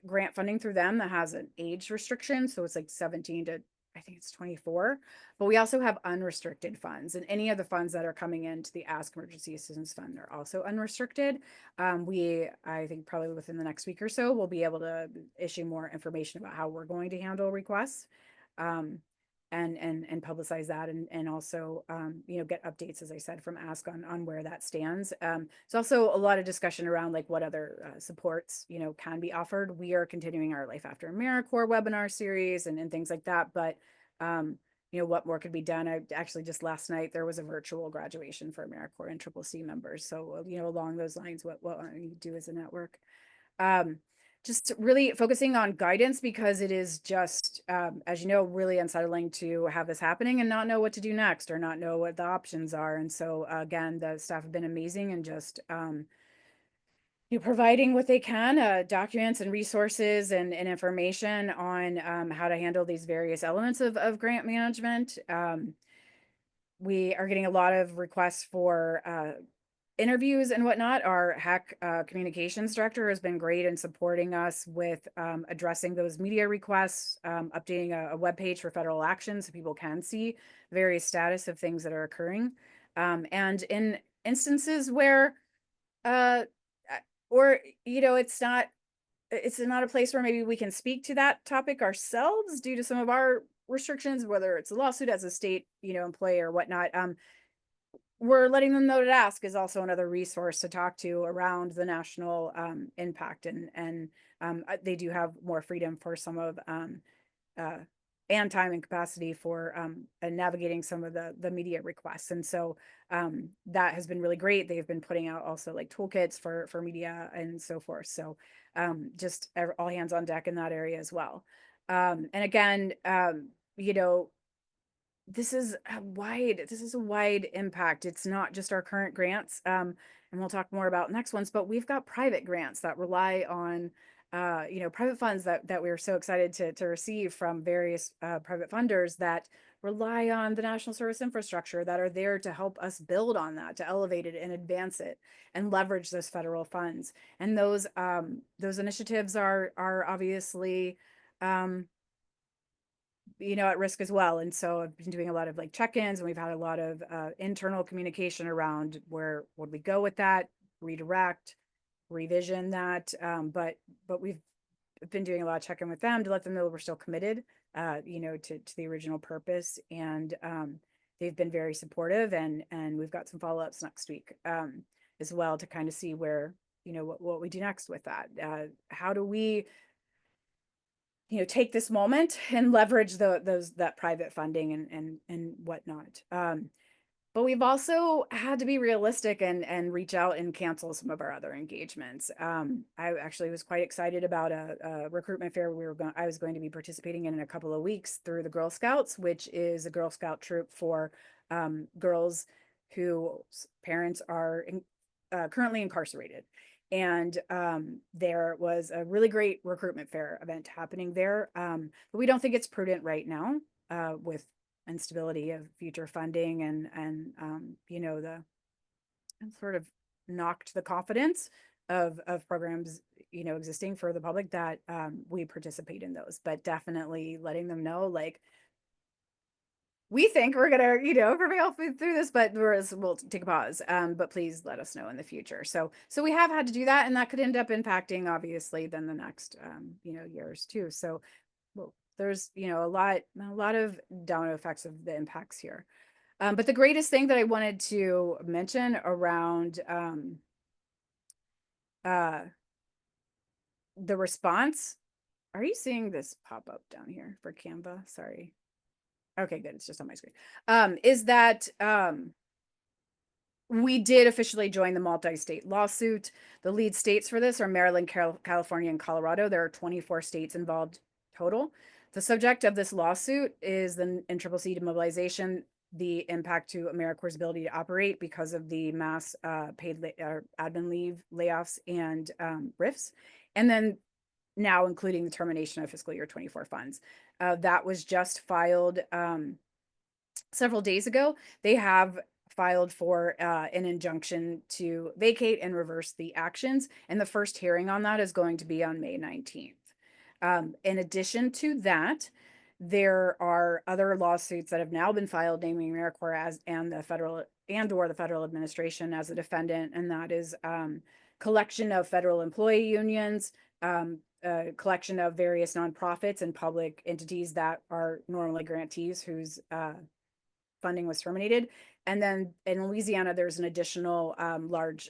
grant funding through them that has an age restriction. So it's like 17 to, I think it's 24, but we also have unrestricted funds, and any of the funds that are coming into the Ask Emergency Assistance Fund are also unrestricted. I think probably within the next week or so, we'll be able to issue more information about how we're going to handle requests. and publicize that and also, you know, get updates, as I said, from Ask on where that stands. There's also a lot of discussion around like what other supports, you know, can be offered. We are continuing our Life After AmeriCorps webinar series and things like that. But, you know, what more could be done? I actually just last night, there was a virtual graduation for AmeriCorps and CCC members. So, you know, along those lines, what you do as a network. Just really focusing on guidance, because it is just, as you know, really unsettling to have this happening and not know what to do next or not know what the options are. And so again, the staff have been amazing and just you know, providing what they can, documents and resources and information on how to handle these various elements of grant management. We are getting a lot of requests for interviews and whatnot. Our HAC communications director has been great in supporting us with addressing those media requests, updating a webpage for federal action so people can see various status of things that are occurring. And in instances where, or, you know, it's not a place where maybe we can speak to that topic ourselves due to some of our restrictions, whether it's a lawsuit as a state, you know, employee or whatnot. We're letting them know to ask is also another resource to talk to around the national impact, and they do have more freedom for some of and time and capacity for navigating some of the media requests. And so that has been really great. They've been putting out also like toolkits for media and so forth. So just all hands on deck in that area as well. And again, you know, this is a wide impact. It's not just our current grants, and we'll talk more about next ones, but we've got private grants that rely on, you know, private funds that we are so excited to receive from various private funders that rely on the national service infrastructure, that are there to help us build on that, to elevate it and advance it and leverage those federal funds. And those initiatives are obviously, you know, at risk as well. And so I've been doing a lot of like check-ins, and we've had a lot of internal communication around where would we go with that, redirect, revision that. But we've been doing a lot of check-in with them to let them know we're still committed, you know, to the original purpose. And they've been very supportive, and we've got some follow-ups next week as well to kind of see where, you know, what we do next with that. How do we, you know, take this moment and leverage that private funding and whatnot. But we've also had to be realistic and reach out and cancel some of our other engagements. I actually was quite excited about a recruitment fair I was going to be participating in a couple of weeks through the Girl Scouts, which is a Girl Scout troop for girls whose parents are currently incarcerated. And there was a really great recruitment fair event happening there. But we don't think it's prudent right now with instability of future funding and you know, the sort of knocked the confidence of programs, you know, existing for the public, that we participate in those. But definitely letting them know, like, we think we're gonna, you know, prevail through this, but we'll take a pause. But please let us know in the future. So we have had to do that, and that could end up impacting, obviously, then the next, you know, years too. So, well, there's, you know, a lot of domino effects of the impacts here. But the greatest thing that I wanted to mention around the response. Are you seeing this pop up down here for Canva? Sorry. Okay, good. It's just on my screen. Is that we did officially join the multi-state lawsuit. The lead states for this are Maryland, California, and Colorado. There are 24 states involved total. The subject of this lawsuit is the CCC demobilization, the impact to AmeriCorps' ability to operate because of the mass paid admin leave layoffs and RIFs, and then now including the termination of fiscal year 24 funds. That was just filed several days ago. They have filed for an injunction to vacate and reverse the actions, and the first hearing on that is going to be on May 19th. In addition to that, there are other lawsuits that have now been filed naming AmeriCorps and the federal administration as a defendant, and that is collection of federal employee unions, collection of various nonprofits and public entities that are normally grantees whose funding was terminated. And then in Louisiana, there's an additional large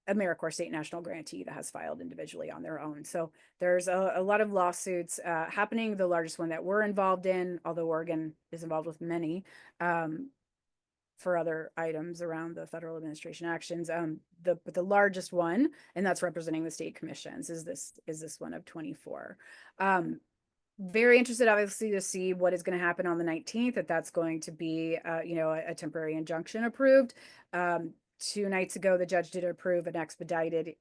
AmeriCorps state national grantee that has filed individually on their own. So there's a lot of lawsuits happening. The largest one that we're involved in, although Oregon is involved with many for other items around the federal administration actions. But the largest one, and that's representing the state commissions, is this one of 24. Very interested, obviously, to see what is going to happen on the 19th, if that's going to be, a temporary injunction approved. 2 nights ago, the judge did approve an expedited,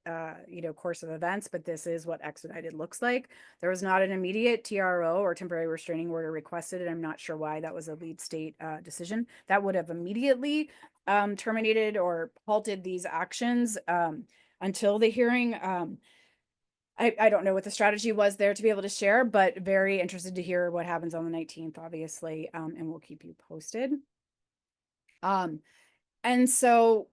course of events, but this is what expedited looks like. There was not an immediate TRO or temporary restraining order requested, and I'm not sure why. That was a lead state decision. That would have immediately terminated or halted these actions until the hearing. I don't know what the strategy was there to be able to share, but very interested to hear what happens on the 19th, obviously, and we'll keep you posted. And so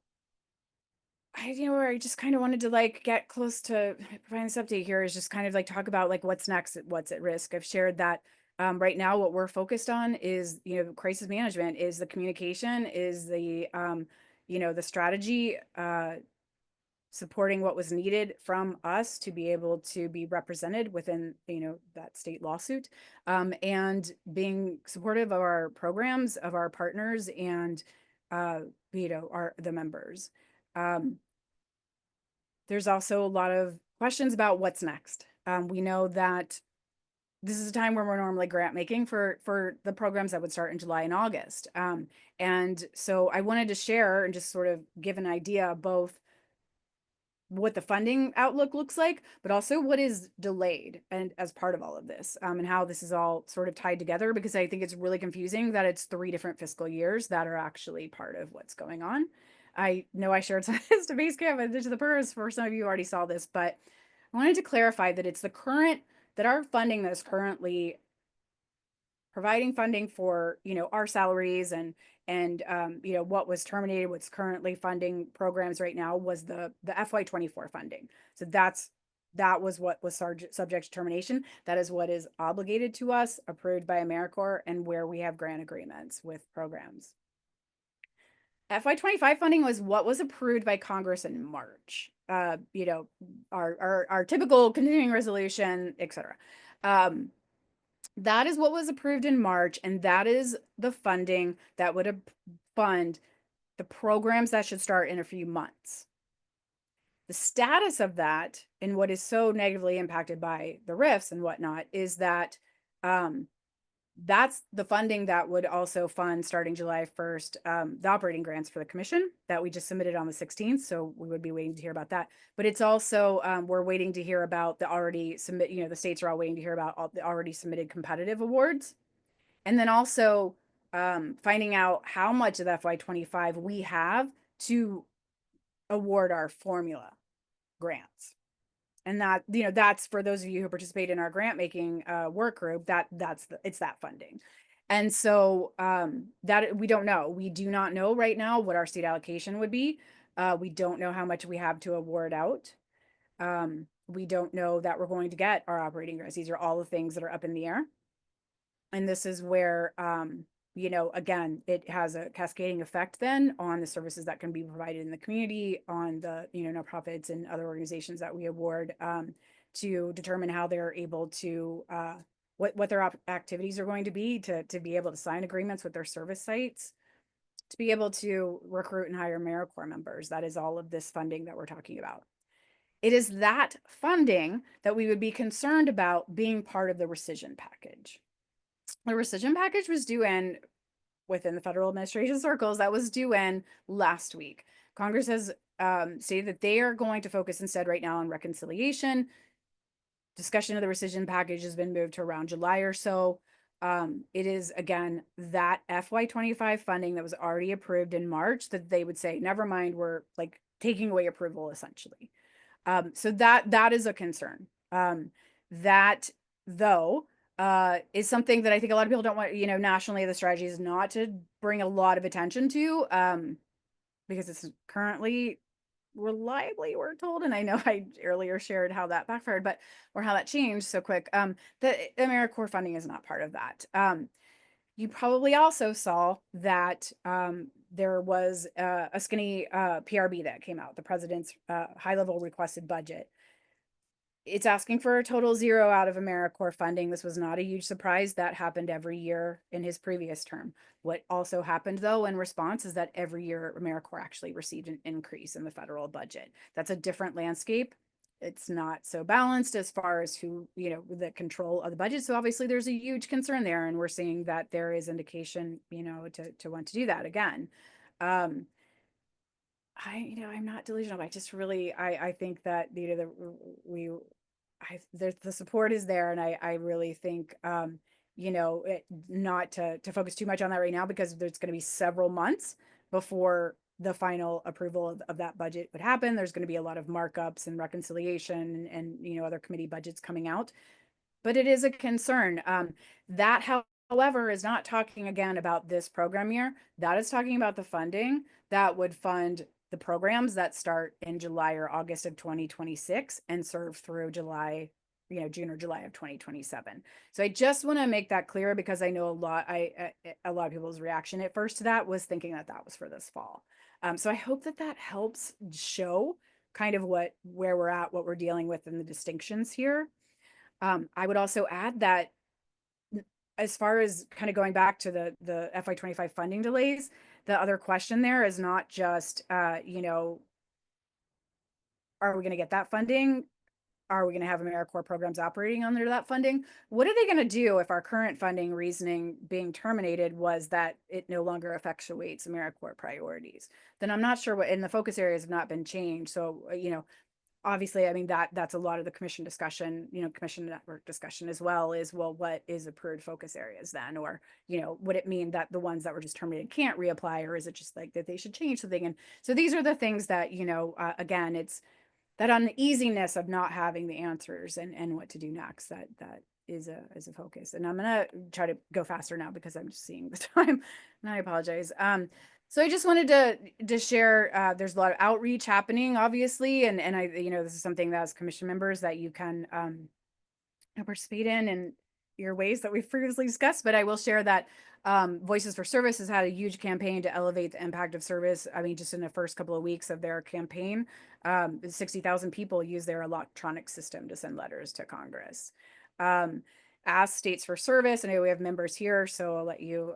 I just kind of wanted to get close to providing this update here, is just kind of talk about what's next, what's at risk. I've shared that right now what we're focused on is, crisis management, is the communication, is the, the strategy, supporting what was needed from us to be able to be represented within, that state lawsuit, and being supportive of our programs, of our partners, and, the members. There's also a lot of questions about what's next. We know that this is a time where we're normally grant making for the programs that would start in July and August. And so I wanted to share and just sort of give an idea of both what the funding outlook looks like, but also what is delayed and as part of all of this, and how this is all sort of tied together, because I think it's really confusing that it's 3 different fiscal years that are actually part of what's going on. I know I shared some of this to Basecamp and to the PERS, for some of you already saw this, but I wanted to clarify that it's that our funding that is currently providing funding for, our salaries and what was terminated, what's currently funding programs right now, was the FY24 funding. So that was what was subject to termination. That is what is obligated to us, approved by AmeriCorps, and where we have grant agreements with programs. FY25 funding was what was approved by Congress in March. Our typical continuing resolution, et cetera. That is what was approved in March, and that is the funding that would fund the programs that should start in a few months. The status of that, and what is so negatively impacted by the RIFs and whatnot, is that that's the funding that would also fund, starting July 1st, the operating grants for the commission that we just submitted on the 16th. So we would be waiting to hear about that. But it's also, we're waiting to hear about the already the states are all waiting to hear about all the already submitted competitive awards. And then also finding out how much of the FY25 we have to award our formula grants. And that, that's for those of you who participate in our grant making work group, it's that funding. And so that we don't know. We do not know right now what our state allocation would be. We don't know how much we have to award out. We don't know that we're going to get our operating grants. These are all the things that are up in the air. And this is where, again, it has a cascading effect then on the services that can be provided in the community, on the, nonprofits and other organizations that we award, to determine how they're able to, what their activities are going to be be able to sign agreements with their service sites, to be able to recruit and hire AmeriCorps members. That is all of this funding that we're talking about. It is that funding that we would be concerned about being part of the rescission package. The rescission package was due in, within the federal administration circles, that was due in last week. Congress has stated that they are going to focus instead right now on reconciliation. Discussion of the rescission package has been moved to around July or so. It is, again, that FY25 funding that was already approved in March that they would say, never mind, we're taking away approval essentially. So that is a concern. That, though, is something that I think a lot of people don't want, nationally, the strategy is not to bring a lot of attention to, because it's currently reliably we're told, and I know I earlier shared how that backfired, but or how that changed so quick. The AmeriCorps funding is not part of that. You probably also saw that there was a skinny PRB that came out, the president's high-level requested budget. It's asking for a total zero out of AmeriCorps funding. This was not a huge surprise. That happened every year in his previous term. What also happened, though, in response is that every year AmeriCorps actually received an increase in the federal budget. That's a different landscape. It's not so balanced as far as who, the control of the budget. So obviously there's a huge concern there, and we're seeing that there is indication, to want to do that again. I'm not delusional. I just really, I think that, the support is there. And I really think, not to focus too much on that right now, because there's going to be several months before the final approval of that budget would happen. There's going to be a lot of markups and reconciliation and other committee budgets coming out, but it is a concern. That, however, is not talking again about this program year. That is talking about the funding that would fund the programs that start in July or August of 2026 and serve through July, June or July of 2027. So I just want to make that clear, because I know a lot of people's reaction at first to that was thinking that that was for this fall. So I hope that helps show kind of where we're at, what we're dealing with, and the distinctions here. I would also add that as far as kind of going back to the FY25 funding delays, the other question there is not just, are we going to get that funding? Are we going to have AmeriCorps programs operating under that funding? What are they going to do if our current funding reasoning being terminated was that it no longer effectuates AmeriCorps priorities? Then I'm not sure and the focus areas have not been changed. So, obviously, I mean, that's a lot of the commission discussion, commission network discussion as well, is, well, what is approved focus areas then? Or, would it mean that the ones that were just terminated can't reapply, or is it just like that they should change something? And so these are the things that, again, it's that uneasiness of not having the answers and what to do next, that is a focus. And I'm going to try to go faster now because I'm just seeing the time, and I apologize. So I just wanted to share, there's a lot of outreach happening, obviously, and I, this is something that as commission members that you can participate in your ways that we've previously discussed. But I will share that Voices for Service has had a huge campaign to elevate the impact of service. I mean, just in the first couple of weeks of their campaign, 60,000 people use their electronic system to send letters to Congress. Ask States for Service. I know we have members here, so I'll let you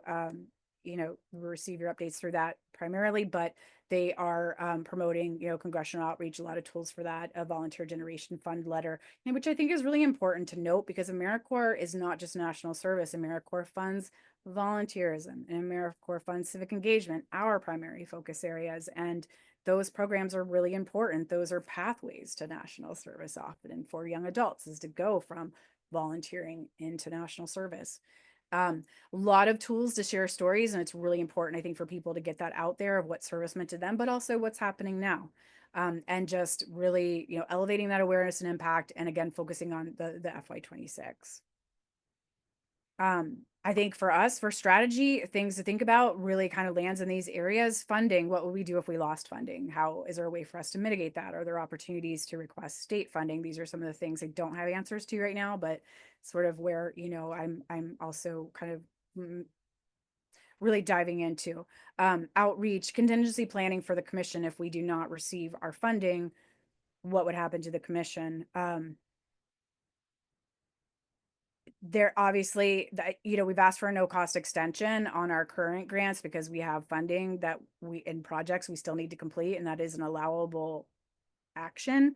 receive your updates through that primarily, but they are promoting, congressional outreach, a lot of tools for that, a volunteer generation fund letter, which I think is really important to note, because AmeriCorps is not just national service. AmeriCorps funds volunteerism, and AmeriCorps funds civic engagement, our primary focus areas. And those programs are really important. Those are pathways to national service often, and for young adults is to go from volunteering into national service. A lot of tools to share stories, and it's really important, I think, for people to get that out there of what service meant to them, but also what's happening now. And just really, elevating that awareness and impact, and again, focusing on the FY26. I think for us, for strategy, things to think about really kind of lands in these areas. Funding, what would we do if we lost funding? How is there a way for us to mitigate that? Are there opportunities to request state funding? These are some of the things I don't have answers to right now, but sort of where, I'm also kind of really diving into. Outreach, contingency planning for the commission. If we do not receive our funding, what would happen to the commission? There obviously that, we've asked for a no cost extension on our current grants because we have funding that in projects we still need to complete, and that is an allowable action.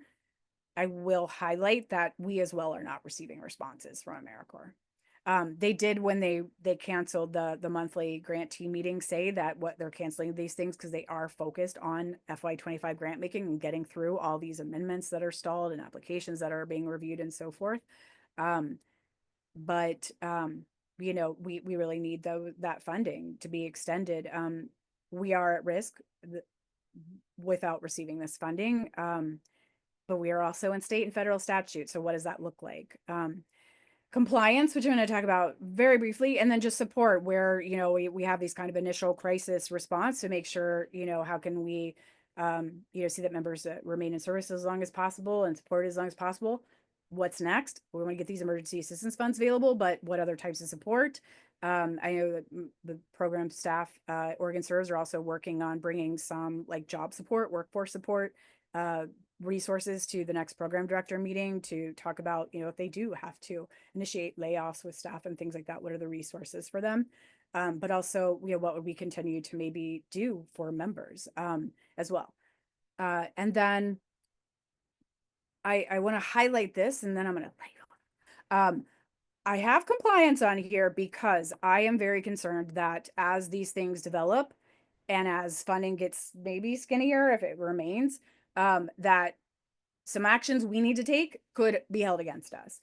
I will highlight that we as well are not receiving responses from AmeriCorps. They did, when they canceled the monthly grantee meeting, say that what they're canceling these things because they are focused on FY25 grant making and getting through all these amendments that are stalled and applications that are being reviewed and so forth. But we really need that funding to be extended. We are at risk without receiving this funding, but we are also in state and federal statute. So what does that look like? Compliance, which I'm going to talk about very briefly, and then just support, where we have these kind of initial crisis response to make sure, how can we see that members remain in service as long as possible and supported as long as possible. What's next? We want to get these emergency assistance funds available, but what other types of support? I know that the program staff, OregonServes, are also working on bringing some like job support, workforce support, resources to the next program director meeting to talk about, if they do have to initiate layoffs with staff and things like that, what are the resources for them? But also, what would we continue to maybe do for members as well? And then I want to highlight this, and then I'm going to let you go. I have compliance on here because I am very concerned that as these things develop and as funding gets maybe skinnier, if it remains, that some actions we need to take could be held against us.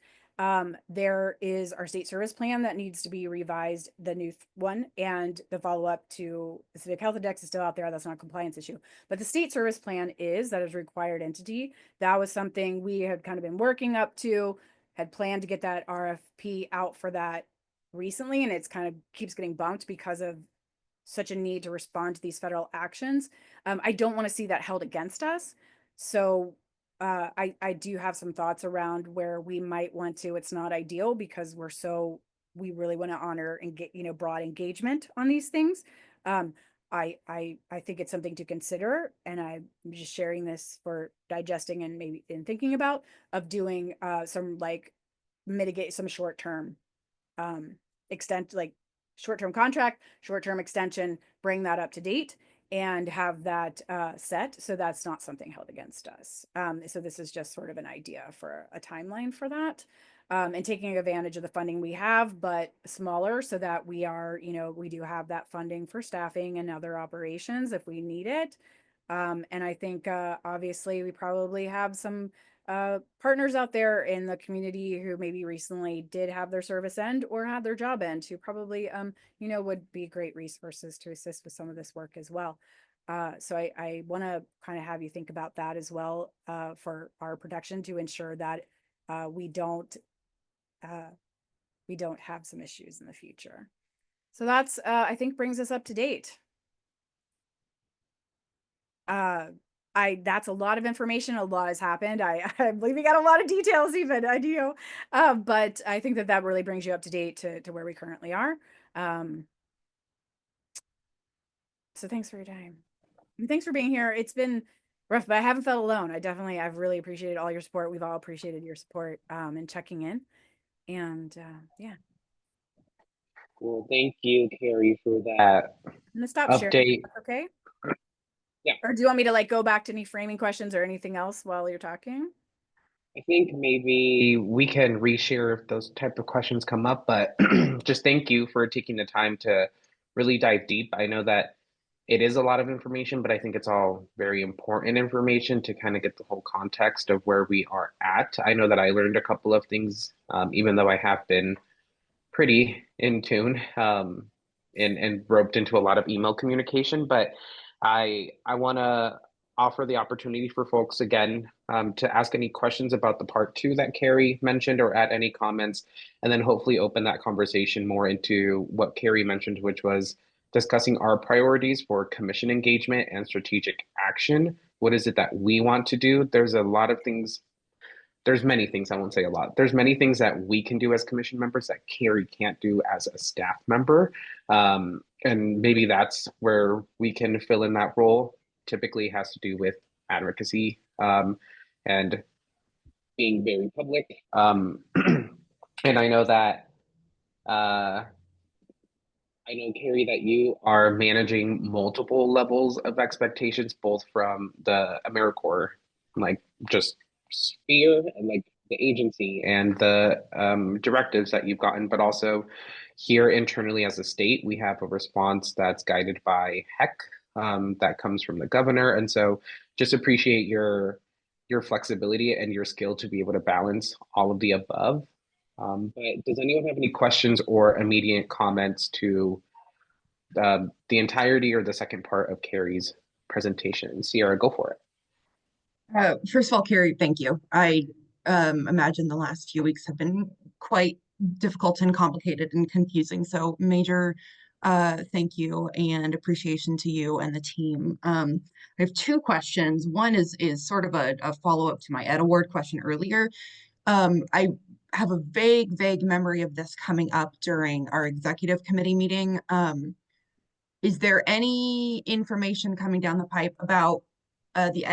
There is our state service plan that needs to be revised, the new one, and the follow-up to the civic health index is still out there. That's not a compliance issue, but the state service plan that is a required entity. That was something we had kind of been working up to, had planned to get that RFP out for that recently, and it's kind of keeps getting bumped because of such a need to respond to these federal actions. I don't want to see that held against us. So I do have some thoughts around where we might want to. It's not ideal because we really want to honor and get, broad engagement on these things. I think it's something to consider, and I'm just sharing this for digesting and maybe in thinking about of doing some mitigate some short-term short-term contract, short-term extension, bring that up to date and have that set. So that's not something held against us. So this is just sort of an idea for a timeline for that. And taking advantage of the funding we have, but smaller, so that we are, we do have that funding for staffing and other operations if we need it. And I think obviously we probably have some partners out there in the community who maybe recently did have their service end or had their job end, who probably would be great resources to assist with some of this work as well. So I want to kind of have you think about that as well for our protection, to ensure that we don't have some issues in the future. So that's I think brings us up to date. That's a lot of information. A lot has happened. I believe we got a lot of details even, I do. But I think that really brings you up to date to where we currently are. So thanks for your time. And thanks for being here. It's been rough, but I haven't felt alone. I've really appreciated all your support. We've all appreciated your support and checking in. And yeah. Well, thank you, Carrie, for that I'm gonna stop sharing. update. Okay. Yeah. Or do you want me to go back to any framing questions or anything else while you're talking? I think maybe we can reshare if those type of questions come up, but just thank you for taking the time to really dive deep. I know that it is a lot of information, but I think it's all very important information to kind of get the whole context of where we are at. I know that I learned a couple of things, even though I have been pretty in tune and roped into a lot of email communication, but I want to offer the opportunity for folks again to ask any questions about the part 2 that Carrie mentioned, or add any comments, and then hopefully open that conversation more into what Carrie mentioned, which was discussing our priorities for commission engagement and strategic action. What is it that we want to do? There's a lot of things. There's many things, I won't say a lot. There's many things that we can do as commission members that Carrie can't do as a staff member. And maybe that's where we can fill in that role. Typically has to do with advocacy and being very public. And I know that, Carrie, that you are managing multiple levels of expectations, both from the AmeriCorps, just sphere and the agency and the directives that you've gotten, but also here internally as a state, we have a response that's guided by HEC that comes from the governor. And so just appreciate your flexibility and your skill to be able to balance all of the above. But does anyone have any questions or immediate comments to the entirety or the second part of Carrie's presentation? Sierra, go for it. First of all, Carrie, thank you. I imagine the last few weeks have been quite difficult and complicated and confusing. So major Thank you and appreciation to you and the team. I have two questions. One is sort of a follow-up to my Ed Award question earlier. I have a vague memory of this coming up during our executive committee meeting. Is there any information coming down the pipe about the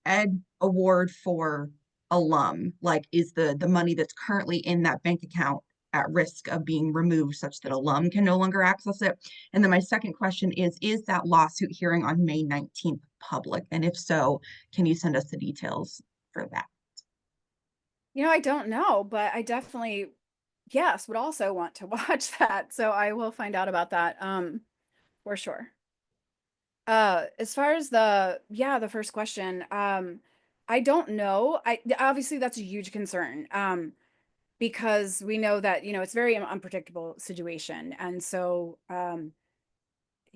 Ed Award for alum? Like, is the money that's currently in that bank account at risk of being removed such that alum can no longer access it? And then my second question is that lawsuit hearing on May 19th public? And if so, can you send us the details for that? I don't know, but I definitely, yes, would also want to watch that. So I will find out about that, for sure. As far as the first question, I don't know. Obviously that's a huge concern, because we know that, it's very unpredictable situation. And so,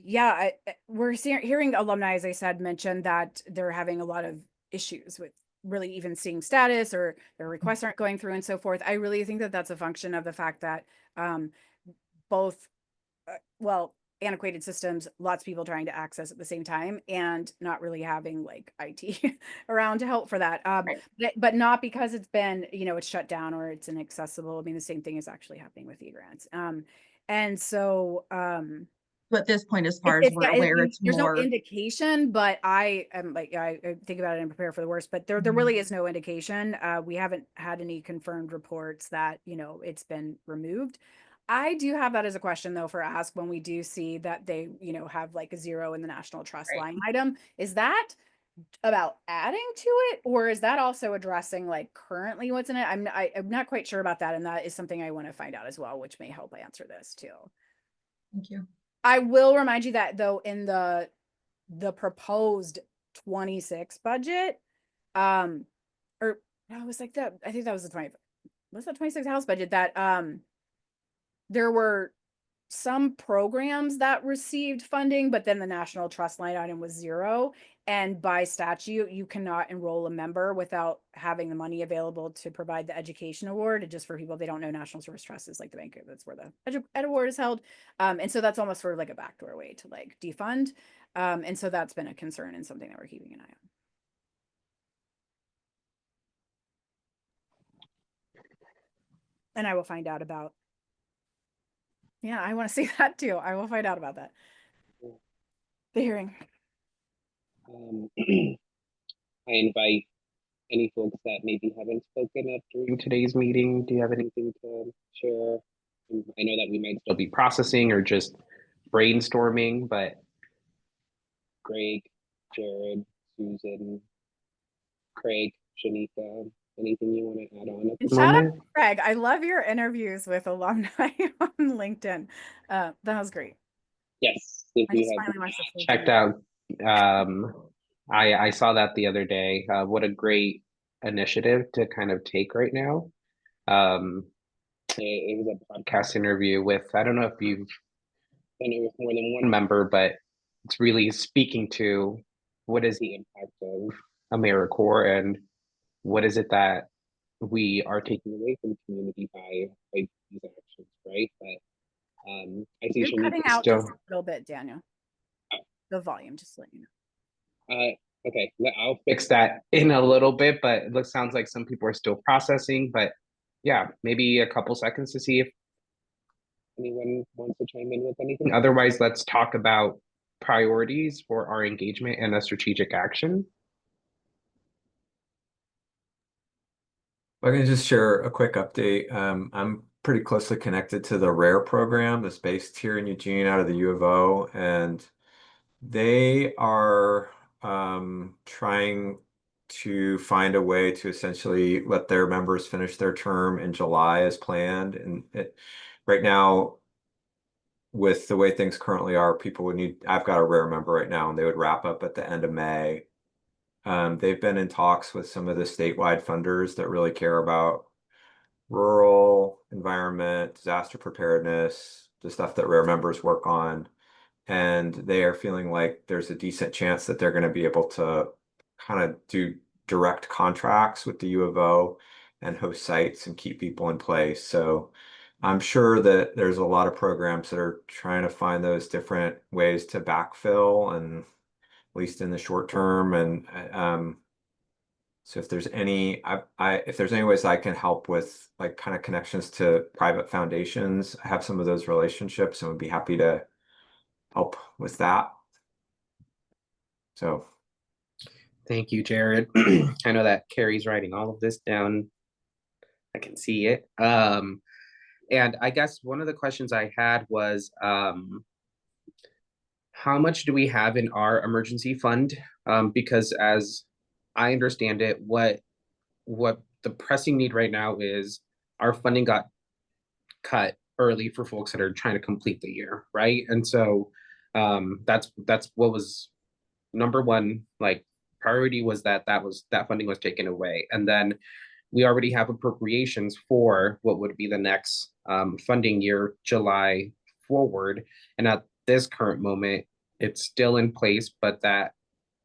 yeah, we're hearing alumni, as I said, mention that they're having a lot of issues with really even seeing status, or their requests aren't going through and so forth. I really think that that's a function of the fact that, both, well, antiquated systems, lots of people trying to access at the same time, and not really having like IT around to help for that. Right. But not because it's been, it's shut down or it's inaccessible. I mean, the same thing is actually happening with e-grants. And so, So at this point, as far as we're aware, it's there's no more. indication, but I am like, I think about it and prepare for the worst, but there really is no indication. We haven't had any confirmed reports that, it's been removed. I do have that as a question though for ask when we do see that they, have like a 0 in the National Trust Right. line item. Is that about adding to it, or is that also addressing like currently what's in it? I'm not quite sure about that, and that is something I want to find out as well, which may help answer this too. Thank you. I will remind you that though in the proposed 26 budget, or no, it was like that. I think that was the 20. Was that 26 House budget that there were some programs that received funding, but then the National Trust line item was 0. And by statute, you cannot enroll a member without having the money available to provide the education award. And just for people, they don't know, National Service Trust is like the bank, that's where the Ed Award is held. And so that's almost sort of like a backdoor way to like defund. And so that's been a concern and something that we're keeping an eye on. And I will find out about. Yeah, I want to see that too. I will find out about that. The hearing. I invite any folks that maybe haven't spoken up during today's meeting. Do you have anything to share? I know that we might still be processing or just brainstorming, but Greg, Jared, Susan, Craig, Shanika, anything you want to add on at And the shout out moment? to Craig. I love your interviews with alumni on LinkedIn. That was great. Yes, if I you just have finally watched the full checked video. out, I saw that the other day. What a great initiative to kind of take right now. It was a podcast interview with, I don't know if you've done it with more than one member, but it's really speaking to what is the impact of AmeriCorps and what is it that we are taking away from the community by these actions, right? But I see You're cutting Shanika out still. just a little bit, Daniel. The volume, just to let you know. Okay, I'll fix that in a little bit, but it sounds like some people are still processing. But yeah, maybe a couple seconds to see if anyone wants to chime in with anything. Otherwise, let's talk about priorities for our engagement and a strategic action. I can just share a quick update. I'm pretty closely connected to the RARE program that's based here in Eugene out of the U of O, and they are trying to find a way to essentially let their members finish their term in July as planned. And right now, with the way things currently are, people would need, I've got a RARE member right now, and they would wrap up at the end of May. They've been in talks with some of the statewide funders that really care about rural environment, disaster preparedness, the stuff that RARE members work on. And they are feeling like there's a decent chance that they're going to be able to kind of do direct contracts with the U of O and host sites and keep people in place. So I'm sure that there's a lot of programs that are trying to find those different ways to backfill, and at least in the short term. And so if there's if there's any ways I can help with like kind of connections to private foundations, I have some of those relationships and would be happy to help with that. So Thank you, Jared. I know that Carrie's writing all of this down. I can see it. And I guess one of the questions I had was, how much do we have in our emergency fund? Because as I understand it, what the pressing need right now is our funding got cut early for folks that are trying to complete the year, right? And so that's what was number one, like priority, was that funding was taken away. And then we already have appropriations for what would be the next funding year, July forward. And at this current moment, it's still in place, but that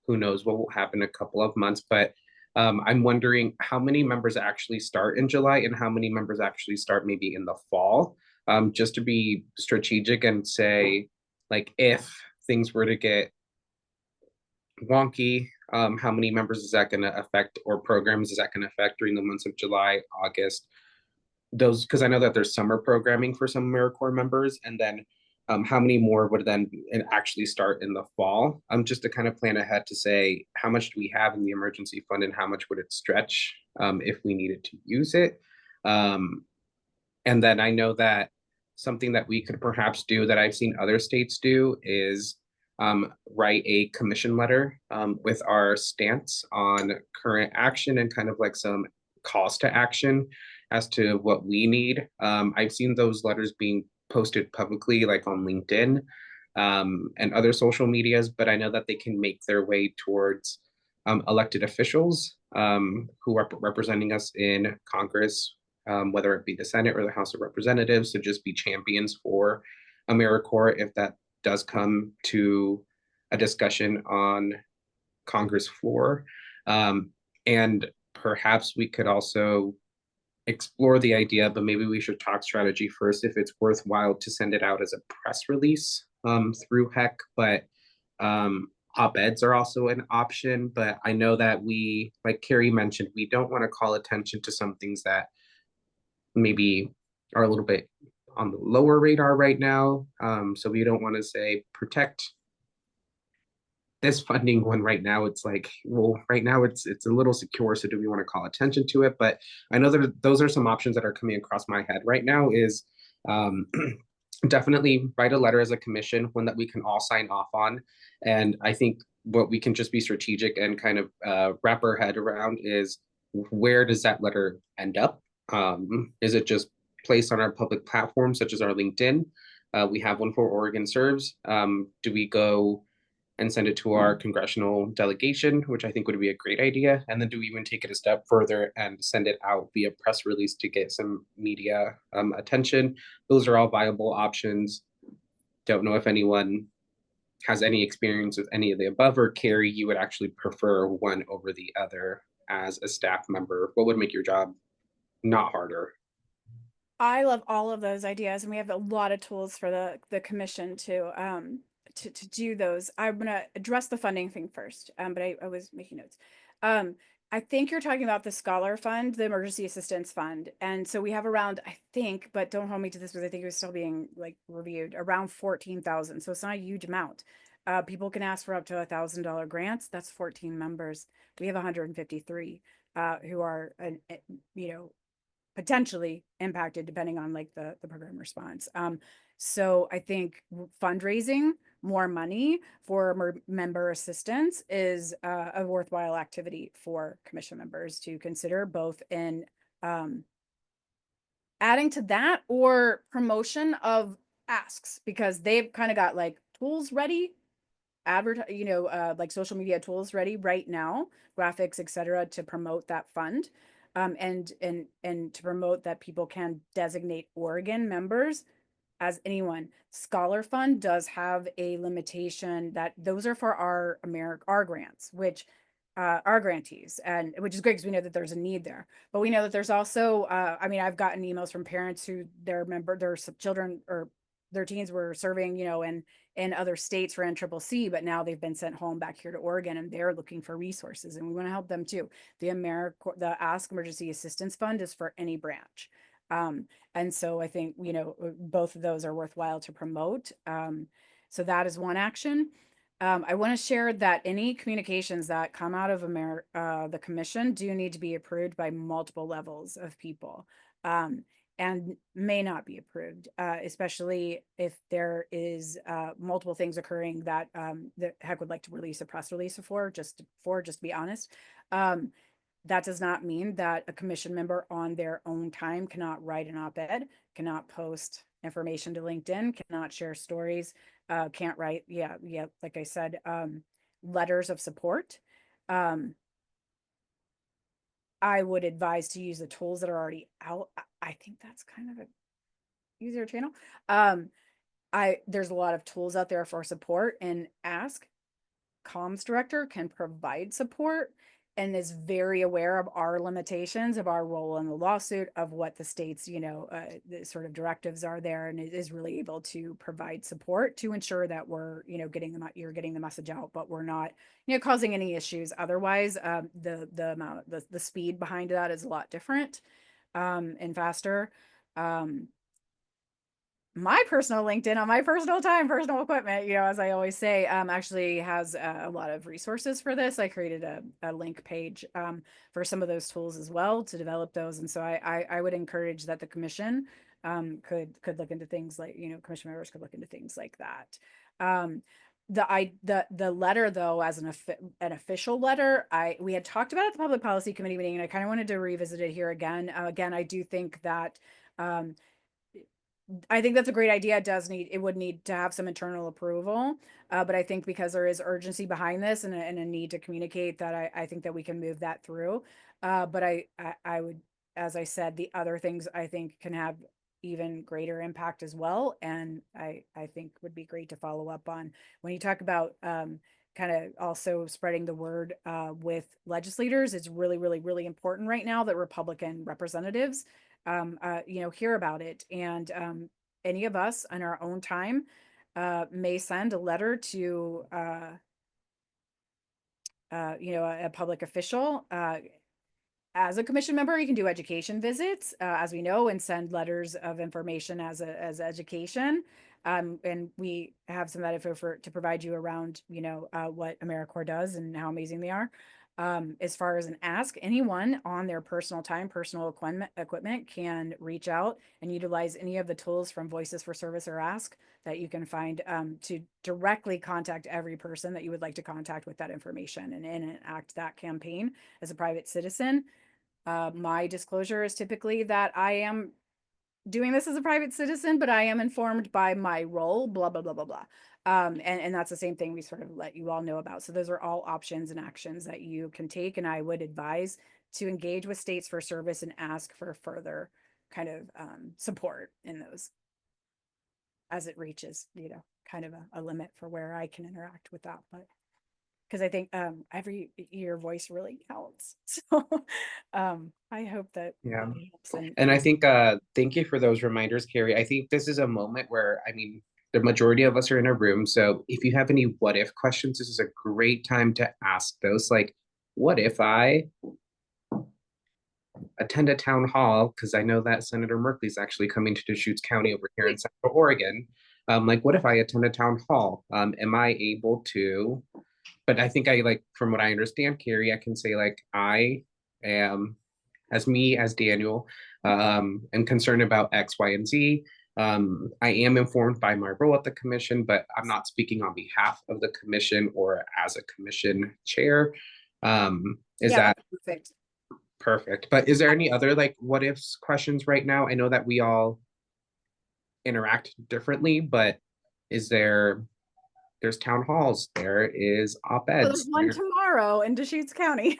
who knows what will happen in a couple of months. But I'm wondering how many members actually start in July and how many members actually start maybe in the fall, just to be strategic and say, like, if things were to get wonky, how many members is that going to affect, or programs is that going to affect during the months of July, August? Those, because I know that there's summer programming for some AmeriCorps members, and then how many more would then actually start in the fall? Just to kind of plan ahead to say how much do we have in the emergency fund and how much would it stretch if we needed to use it. And then I know that something that we could perhaps do that I've seen other states do is write a commission letter with our stance on current action and kind of like some calls to action as to what we need. I've seen those letters being posted publicly, like on LinkedIn and other social medias, but I know that they can make their way towards elected officials who are representing us in Congress, whether it be the Senate or the House of Representatives, to just be champions for AmeriCorps if that does come to a discussion on Congress floor. And perhaps we could also explore the idea, but maybe we should talk strategy first, if it's worthwhile to send it out as a press release through HEC. But op-eds are also an option. But I know that we, like Carrie mentioned, we don't want to call attention to some things that maybe are a little bit on the lower radar right now. So we don't want to say protect this funding one right now. It's like, well, right now it's a little secure. So do we want to call attention to it? But I know that those are some options that are coming across my head right now. Is definitely write a letter as a commission, one that we can all sign off on. And I think what we can just be strategic and kind of wrap our head around is, where does that letter end up? Is it just placed on our public platforms, such as our LinkedIn? We have one for OregonServes. Do we go and send it to our congressional delegation, which I think would be a great idea? And then do we even take it a step further and send it out via press release to get some media attention? Those are all viable options. Don't know if anyone has any experience with any of the above, or Carrie, you would actually prefer one over the other as a staff member. What would make your job not harder? I love all of those ideas, and we have a lot of tools for the commission to do those. I'm gonna address the funding thing first, but I was making notes. I think you're talking about the Scholar Fund, the Emergency Assistance Fund, and so we have around, I think, but don't hold me to this because I think it was still being like reviewed, around 14,000. So it's not a huge amount. People can ask for up to $1,000 grants. That's 14 members. We have 153 who are, you know, potentially impacted depending on like the program response. So I think fundraising more money for member assistance is a worthwhile activity for commission members to consider, both in adding to that or promotion of asks, because they've kind of got like tools ready, like social media tools ready right now, graphics, etc., to promote that fund. And to promote that people can designate Oregon members as anyone. Scholar Fund does have a limitation that those are for our grants, which our grantees, and which is great because we know that there's a need there. But we know that there's also, I mean, I've gotten emails from parents who their children or their teens were serving, you know, in other states for NCCC, but now they've been sent home back here to Oregon, and they're looking for resources, and we want to help them too. The Ask Emergency Assistance Fund is for any branch. And so I think, you know, both of those are worthwhile to promote. So that is one action. I want to share that any communications that come out of the commission do need to be approved by multiple levels of people, and may not be approved, especially if there is multiple things occurring that that HEC would like to release a press release for, just to be honest. That does not mean that a commission member on their own time cannot write an op-ed, cannot post information to LinkedIn, cannot share stories, can't write, like I said, letters of support. I would advise to use the tools that are already out. I think that's kind of a easier channel. There's a lot of tools out there for support, and Ask Comms Director can provide support and is very aware of our limitations, of our role in the lawsuit, of what the state's, you know, the sort of directives are there, and is really able to provide support to ensure that we're, you know, you're getting the message out, but we're not, you know, causing any issues. Otherwise, the speed behind that is a lot different, and faster. My personal LinkedIn on my personal time, personal equipment, you know, as I always say, actually has a lot of resources for this. I created a link page for some of those tools as well to develop those. And so I would encourage that the commission could look into things like, you know, commission members could look into things like that. The letter, though, as an official letter, we had talked about it at the Public Policy Committee meeting, and I kind of wanted to revisit it here again. Again, I do think that I think that's a great idea. It would need to have some internal approval, but I think because there is urgency behind this and a need to communicate that, I think that we can move that through. But I would, as I said, the other things I think can have even greater impact as well, and I think would be great to follow up on. When you talk about kind of also spreading the word with legislators, it's really, really, really important right now that Republican representatives you know, hear about it. And any of us on our own time may send a letter to, you know, a public official. As a commission member, you can do education visits, as we know, and send letters of information as education. And we have some of that info to provide you around, you know, what AmeriCorps does and how amazing they are. As far as an ask, anyone on their personal time, personal equipment can reach out and utilize any of the tools from Voices for Service or Ask that you can find to directly contact every person that you would like to contact with that information and enact that campaign as a private citizen. My disclosure is typically that I am doing this as a private citizen, but I am informed by my role, blah, blah, blah, blah, blah. And that's the same thing we sort of let you all know about. So those are all options and actions that you can take. And I would advise to engage with States for Service and ask for further kind of support in those as it reaches, you know, kind of a limit for where I can interact with that. But because I think your voice really counts. So I hope that Yeah. helps. And I think thank you for those reminders, Carrie. I think this is a moment where, I mean, the majority of us are in a room. So if you have any what if questions, this is a great time to ask those. Like, what if I attend a town hall? Because I know that Senator Merkley's actually coming to Deschutes County over here in Central Oregon. Like, what if I attend a town hall? Am I able to? But I think from what I understand, Carrie, I can say like, I am, as Daniel, am concerned about X, Y, and Z. I am informed by my role at the commission, but I'm not speaking on behalf of the commission or as a commission chair. Is that perfect? Perfect. But is there any other like what ifs questions right now? I know that we all interact differently, but there's town halls, there is op-eds. There's one tomorrow in Deschutes County.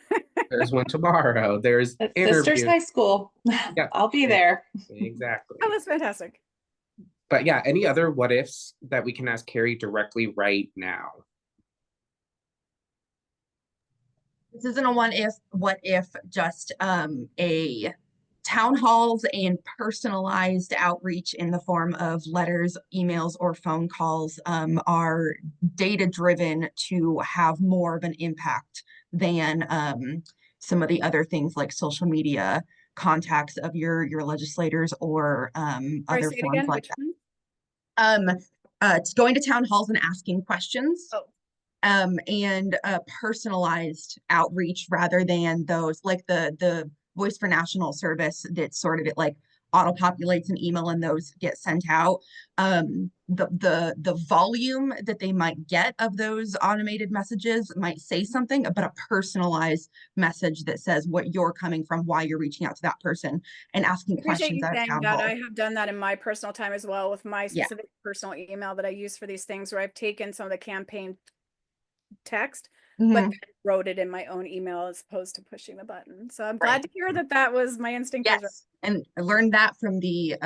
There's one tomorrow. There's Sisters High School. Yeah, I'll be there. Exactly. Oh, that's fantastic. But yeah, any other what ifs that we can ask Carrie directly right now? This isn't a what if, just a town halls and personalized outreach in the form of letters, emails, or phone calls are data driven to have more of an impact than some of the other things like social media contacts of your legislators or Sorry, other say it forms again. like Which that. one? It's going to town halls and asking questions. Oh, And personalized outreach rather than those like the Voice for National Service that sort of it like auto populates an email and those get sent out. The volume that they might get of those automated messages might say something, but a personalized message that says what you're coming from, why you're reaching out to that person, and asking I appreciate questions you at a saying town that. hall. I have done that in my personal time as well with my Yeah. specific personal email that I use for these things, where I've taken some of the campaign text, but Mhm. then wrote it in my own email as opposed to pushing the button. So I'm glad to hear that that was my instinct. Was right. Yes, and I learned that from the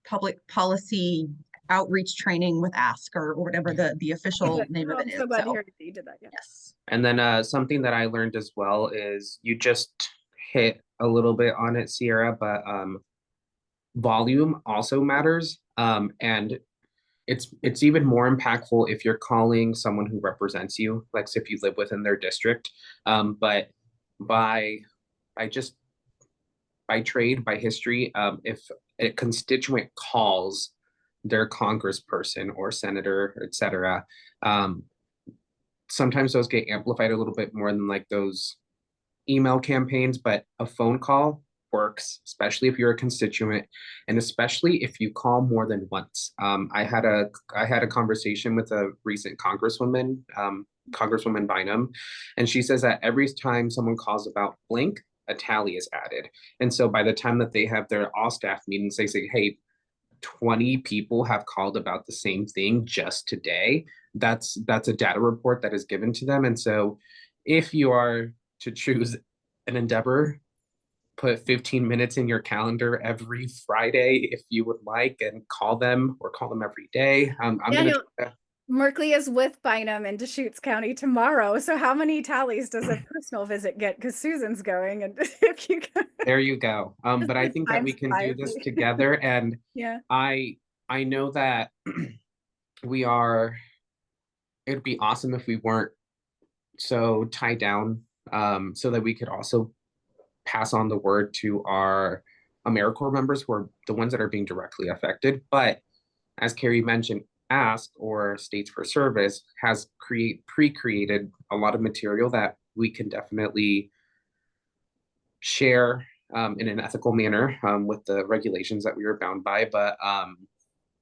public policy outreach training with Ask or whatever the official Good. name Oh, of I'm it so is. glad to So hear that you did that. Yeah. yes. And then something that I learned as well is you just hit a little bit on it, Sierra, but volume also matters. And it's even more impactful if you're calling someone who represents you, like if you live within their district. But by just by trade, by history, if a constituent calls their congressperson or senator, etc., sometimes those get amplified a little bit more than like those email campaigns, but a phone call works, especially if you're a constituent, and especially if you call more than once. I had a conversation with a recent congresswoman, Congresswoman Bynum, and she says that every time someone calls about blank, a tally is added. And so by the time that they have their all staff meetings, they say, hey, 20 people have called about the same thing just today. That's a data report that is given to them. And so if you are to choose an endeavor, put 15 minutes in your calendar every Friday if you would like, and call them or call them every day. I'm Daniel, gonna Merkley is with Bynum in Deschutes County tomorrow. So how many tallies does a personal visit get? Because Susan's going, and if you go, there you go. But I think that we times can do 5. this together. And Yeah. I know that we are, it'd be awesome if we weren't so tied down, so that we could also pass on the word to our AmeriCorps members who are the ones that are being directly affected. But as Carrie mentioned, Ask or States for Service has pre-created a lot of material that we can definitely share in an ethical manner with the regulations that we are bound by. But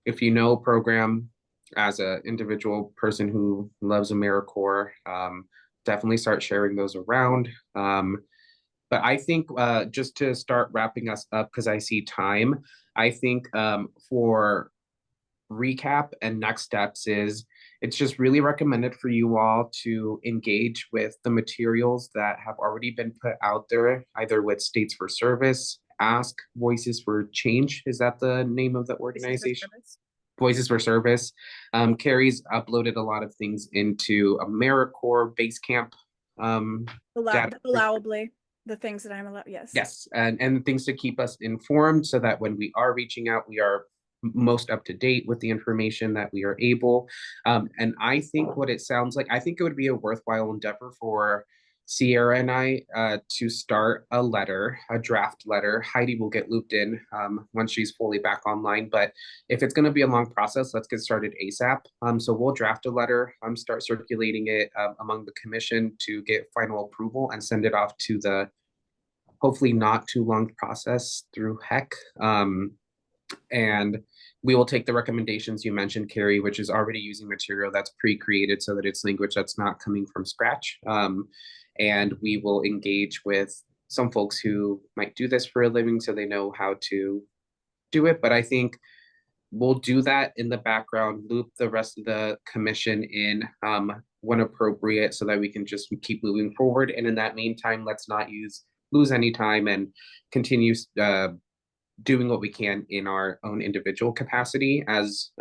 if you know a program as an individual person who loves AmeriCorps, definitely start sharing those around. But I think just to start wrapping us up, because I see time, I think for recap and next steps is it's just really recommended for you all to engage with the materials that have already been put out there, either with States for Service, Ask, Voices for Change. Is that the name of the organization? Voices for Service. Carrie's uploaded a lot of things into AmeriCorps Basecamp. Allowably, the things that I'm allowed. Yes. Yes, and things to keep us informed so that when we are reaching out, we are most up to date with the information that we are able. And I think what it sounds like, I think it would be a worthwhile endeavor for Sierra and I to start a letter, a draft letter. Heidi will get looped in once she's fully back online. But if it's going to be a long process, let's get started ASAP. So we'll draft a letter, start circulating it among the commission to get final approval and send it off to the hopefully not too long process through HEC. And we will take the recommendations you mentioned, Carrie, which is already using material that's pre-created so that it's language that's not coming from scratch. And we will engage with some folks who might do this for a living so they know how to do it. But I think we'll do that in the background, loop the rest of the commission in when appropriate so that we can just keep moving forward. And in that meantime, let's not lose any time and continue doing what we can in our own individual capacity as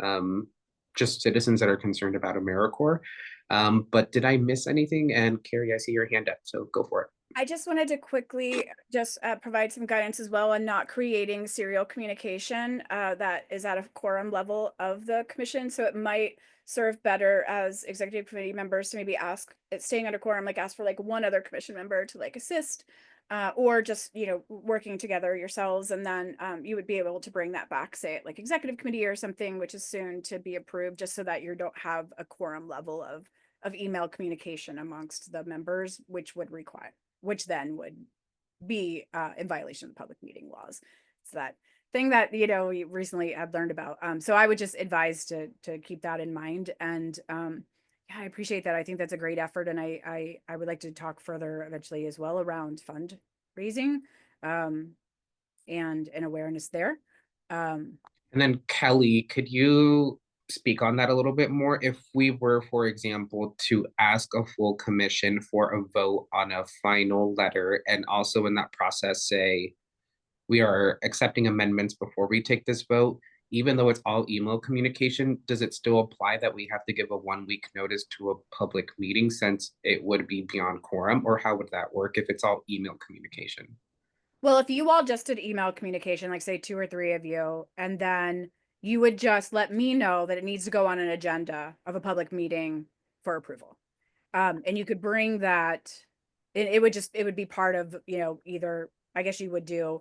just citizens that are concerned about AmeriCorps. But did I miss anything? And Carrie, I see your hand up, so go for it. I just wanted to quickly just provide some guidance as well on not creating serial communication that is at a quorum level of the commission. So it might serve better as executive committee members to maybe ask, staying under quorum, like ask for like one other commission member to like assist, or just, you know, working together yourselves. And then you would be able to bring that back, say at like executive committee or something, which is soon to be approved, just so that you don't have a quorum level of email communication amongst the members, which then would be in violation of public meeting laws. It's that thing that, you know, we recently have learned about. So I would just advise to keep that in mind. And yeah, I appreciate that. I think that's a great effort. And I would like to talk further eventually as well around fundraising and awareness there. And then Kelly, could you speak on that a little bit more? If we were, for example, to ask a full commission for a vote on a final letter, and also in that process say, we are accepting amendments before we take this vote, even though it's all email communication, does it still apply that we have to give a 1 week notice to a public meeting since it would be beyond quorum? Or how would that work if it's all email communication? Well, if you all just did email communication, like say 2 or 3 of you, and then you would just let me know that it needs to go on an agenda of a public meeting for approval. And you could bring that, it would be part of, you know, either, I guess you would need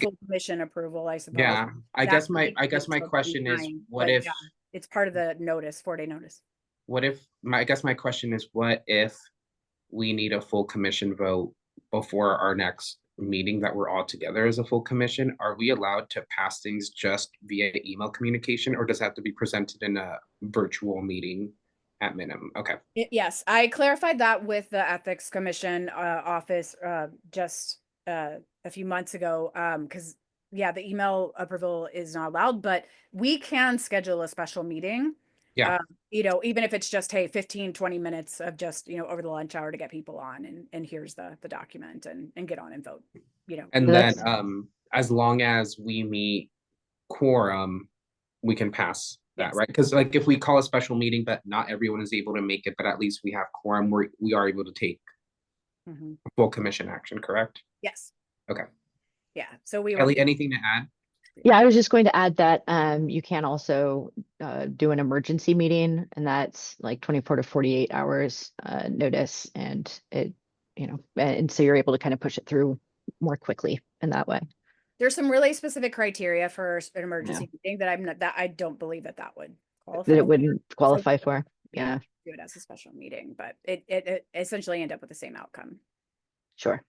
full commission approval, I suppose. Yeah, I guess my question is, what if, yeah, it's part of the notice, 4-day notice. I guess my question is, what if we need a full commission vote before our next meeting that we're all together as a full commission? Are we allowed to pass things just via email communication, or does it have to be presented in a virtual meeting at minimum? Okay. Yes, I clarified that with the Ethics Commission office just a few months ago, because yeah, the email approval is not allowed, but we can schedule a special meeting. Yeah. You know, even if it's just, hey, 15-20 minutes of just, you know, over the lunch hour to get people on and here's the document and get on and vote, you know. And then as long as we meet quorum, we can pass that, Yes. right? Because like if we call a special meeting, but not everyone is able to make it, but at least we have quorum, we are able to take full commission action, correct? Yes. Okay. Yeah. So we Kelly, anything to add? Yeah, I was just going to add that you can also do an emergency meeting, and that's like 24 to 48 hours notice, and it, you know, and so you're able to kind of push it through more quickly in that way. There's some really specific criteria for an emergency meeting that I don't believe that would qualify. That it wouldn't qualify for. Yeah. Do it as a special meeting, but it essentially end up with the same outcome. Sure.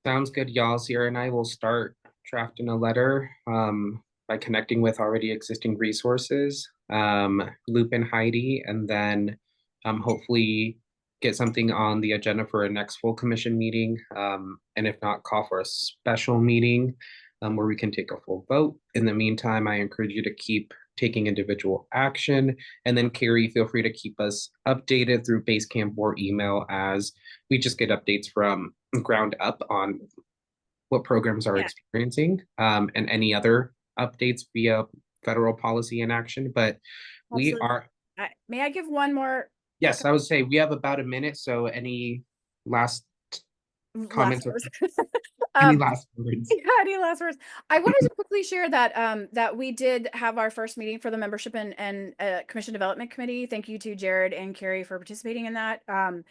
Sounds good, y'all. Sierra and I will start drafting a letter by connecting with already existing resources, loop in Heidi, and then hopefully get something on the agenda for a next full commission meeting. And if not, call for a special meeting where we can take a full vote. In the meantime, I encourage you to keep taking individual action. And then Carrie, feel free to keep us updated through Basecamp or email as we just get updates from ground up on what programs are experiencing and any other updates via federal policy in action. But we are. May I give one more? Yes, I would say we have about a minute. So any last comments or any last words? Yeah, any last words? I wanted to quickly share that that we did have our first meeting for the membership and commission development committee. Thank you to Jared and Carrie for participating in that. I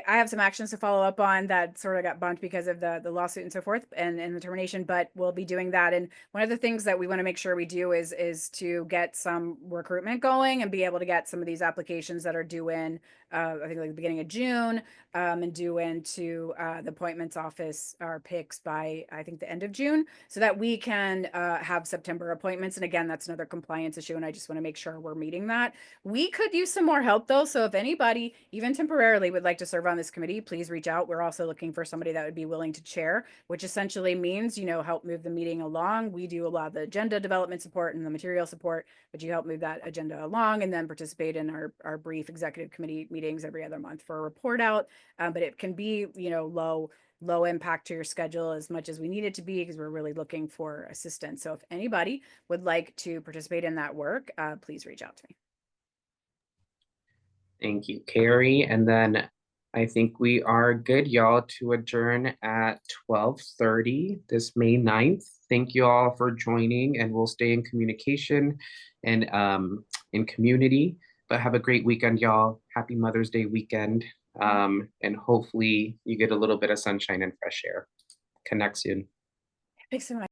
have some actions to follow up on that sort of got bumped because of the lawsuit and so forth and the termination, but we'll be doing that. And one of the things that we want to make sure we do is to get some recruitment going and be able to get some of these applications that are due in I think like the beginning of June and due into the appointments office are picks by I think the end of June, so that we can have September appointments. And again, that's another compliance issue, and I just want to make sure we're meeting that. We could use some more help though, so if anybody, even temporarily, would like to serve on this committee, please reach out. We're also looking for somebody that would be willing to chair, which essentially means, you know, help move the meeting along. We do a lot of the agenda development support and the material support, but you help move that agenda along and then participate in our brief executive committee meeting meetings every other month for a report out. But it can be, low impact to your schedule as much as we need it to be, because we're really looking for assistance. So if anybody would like to participate in that work, please reach out to me. Thank you, Carrie. And then I think we are good, y'all, to adjourn at 12:30 this May 9th. Thank you all for joining, and we'll stay in communication and in community. But have a great weekend, y'all. Happy Mother's Day weekend. And hopefully you get a little bit of sunshine and fresh air. Connect soon. Thanks so much.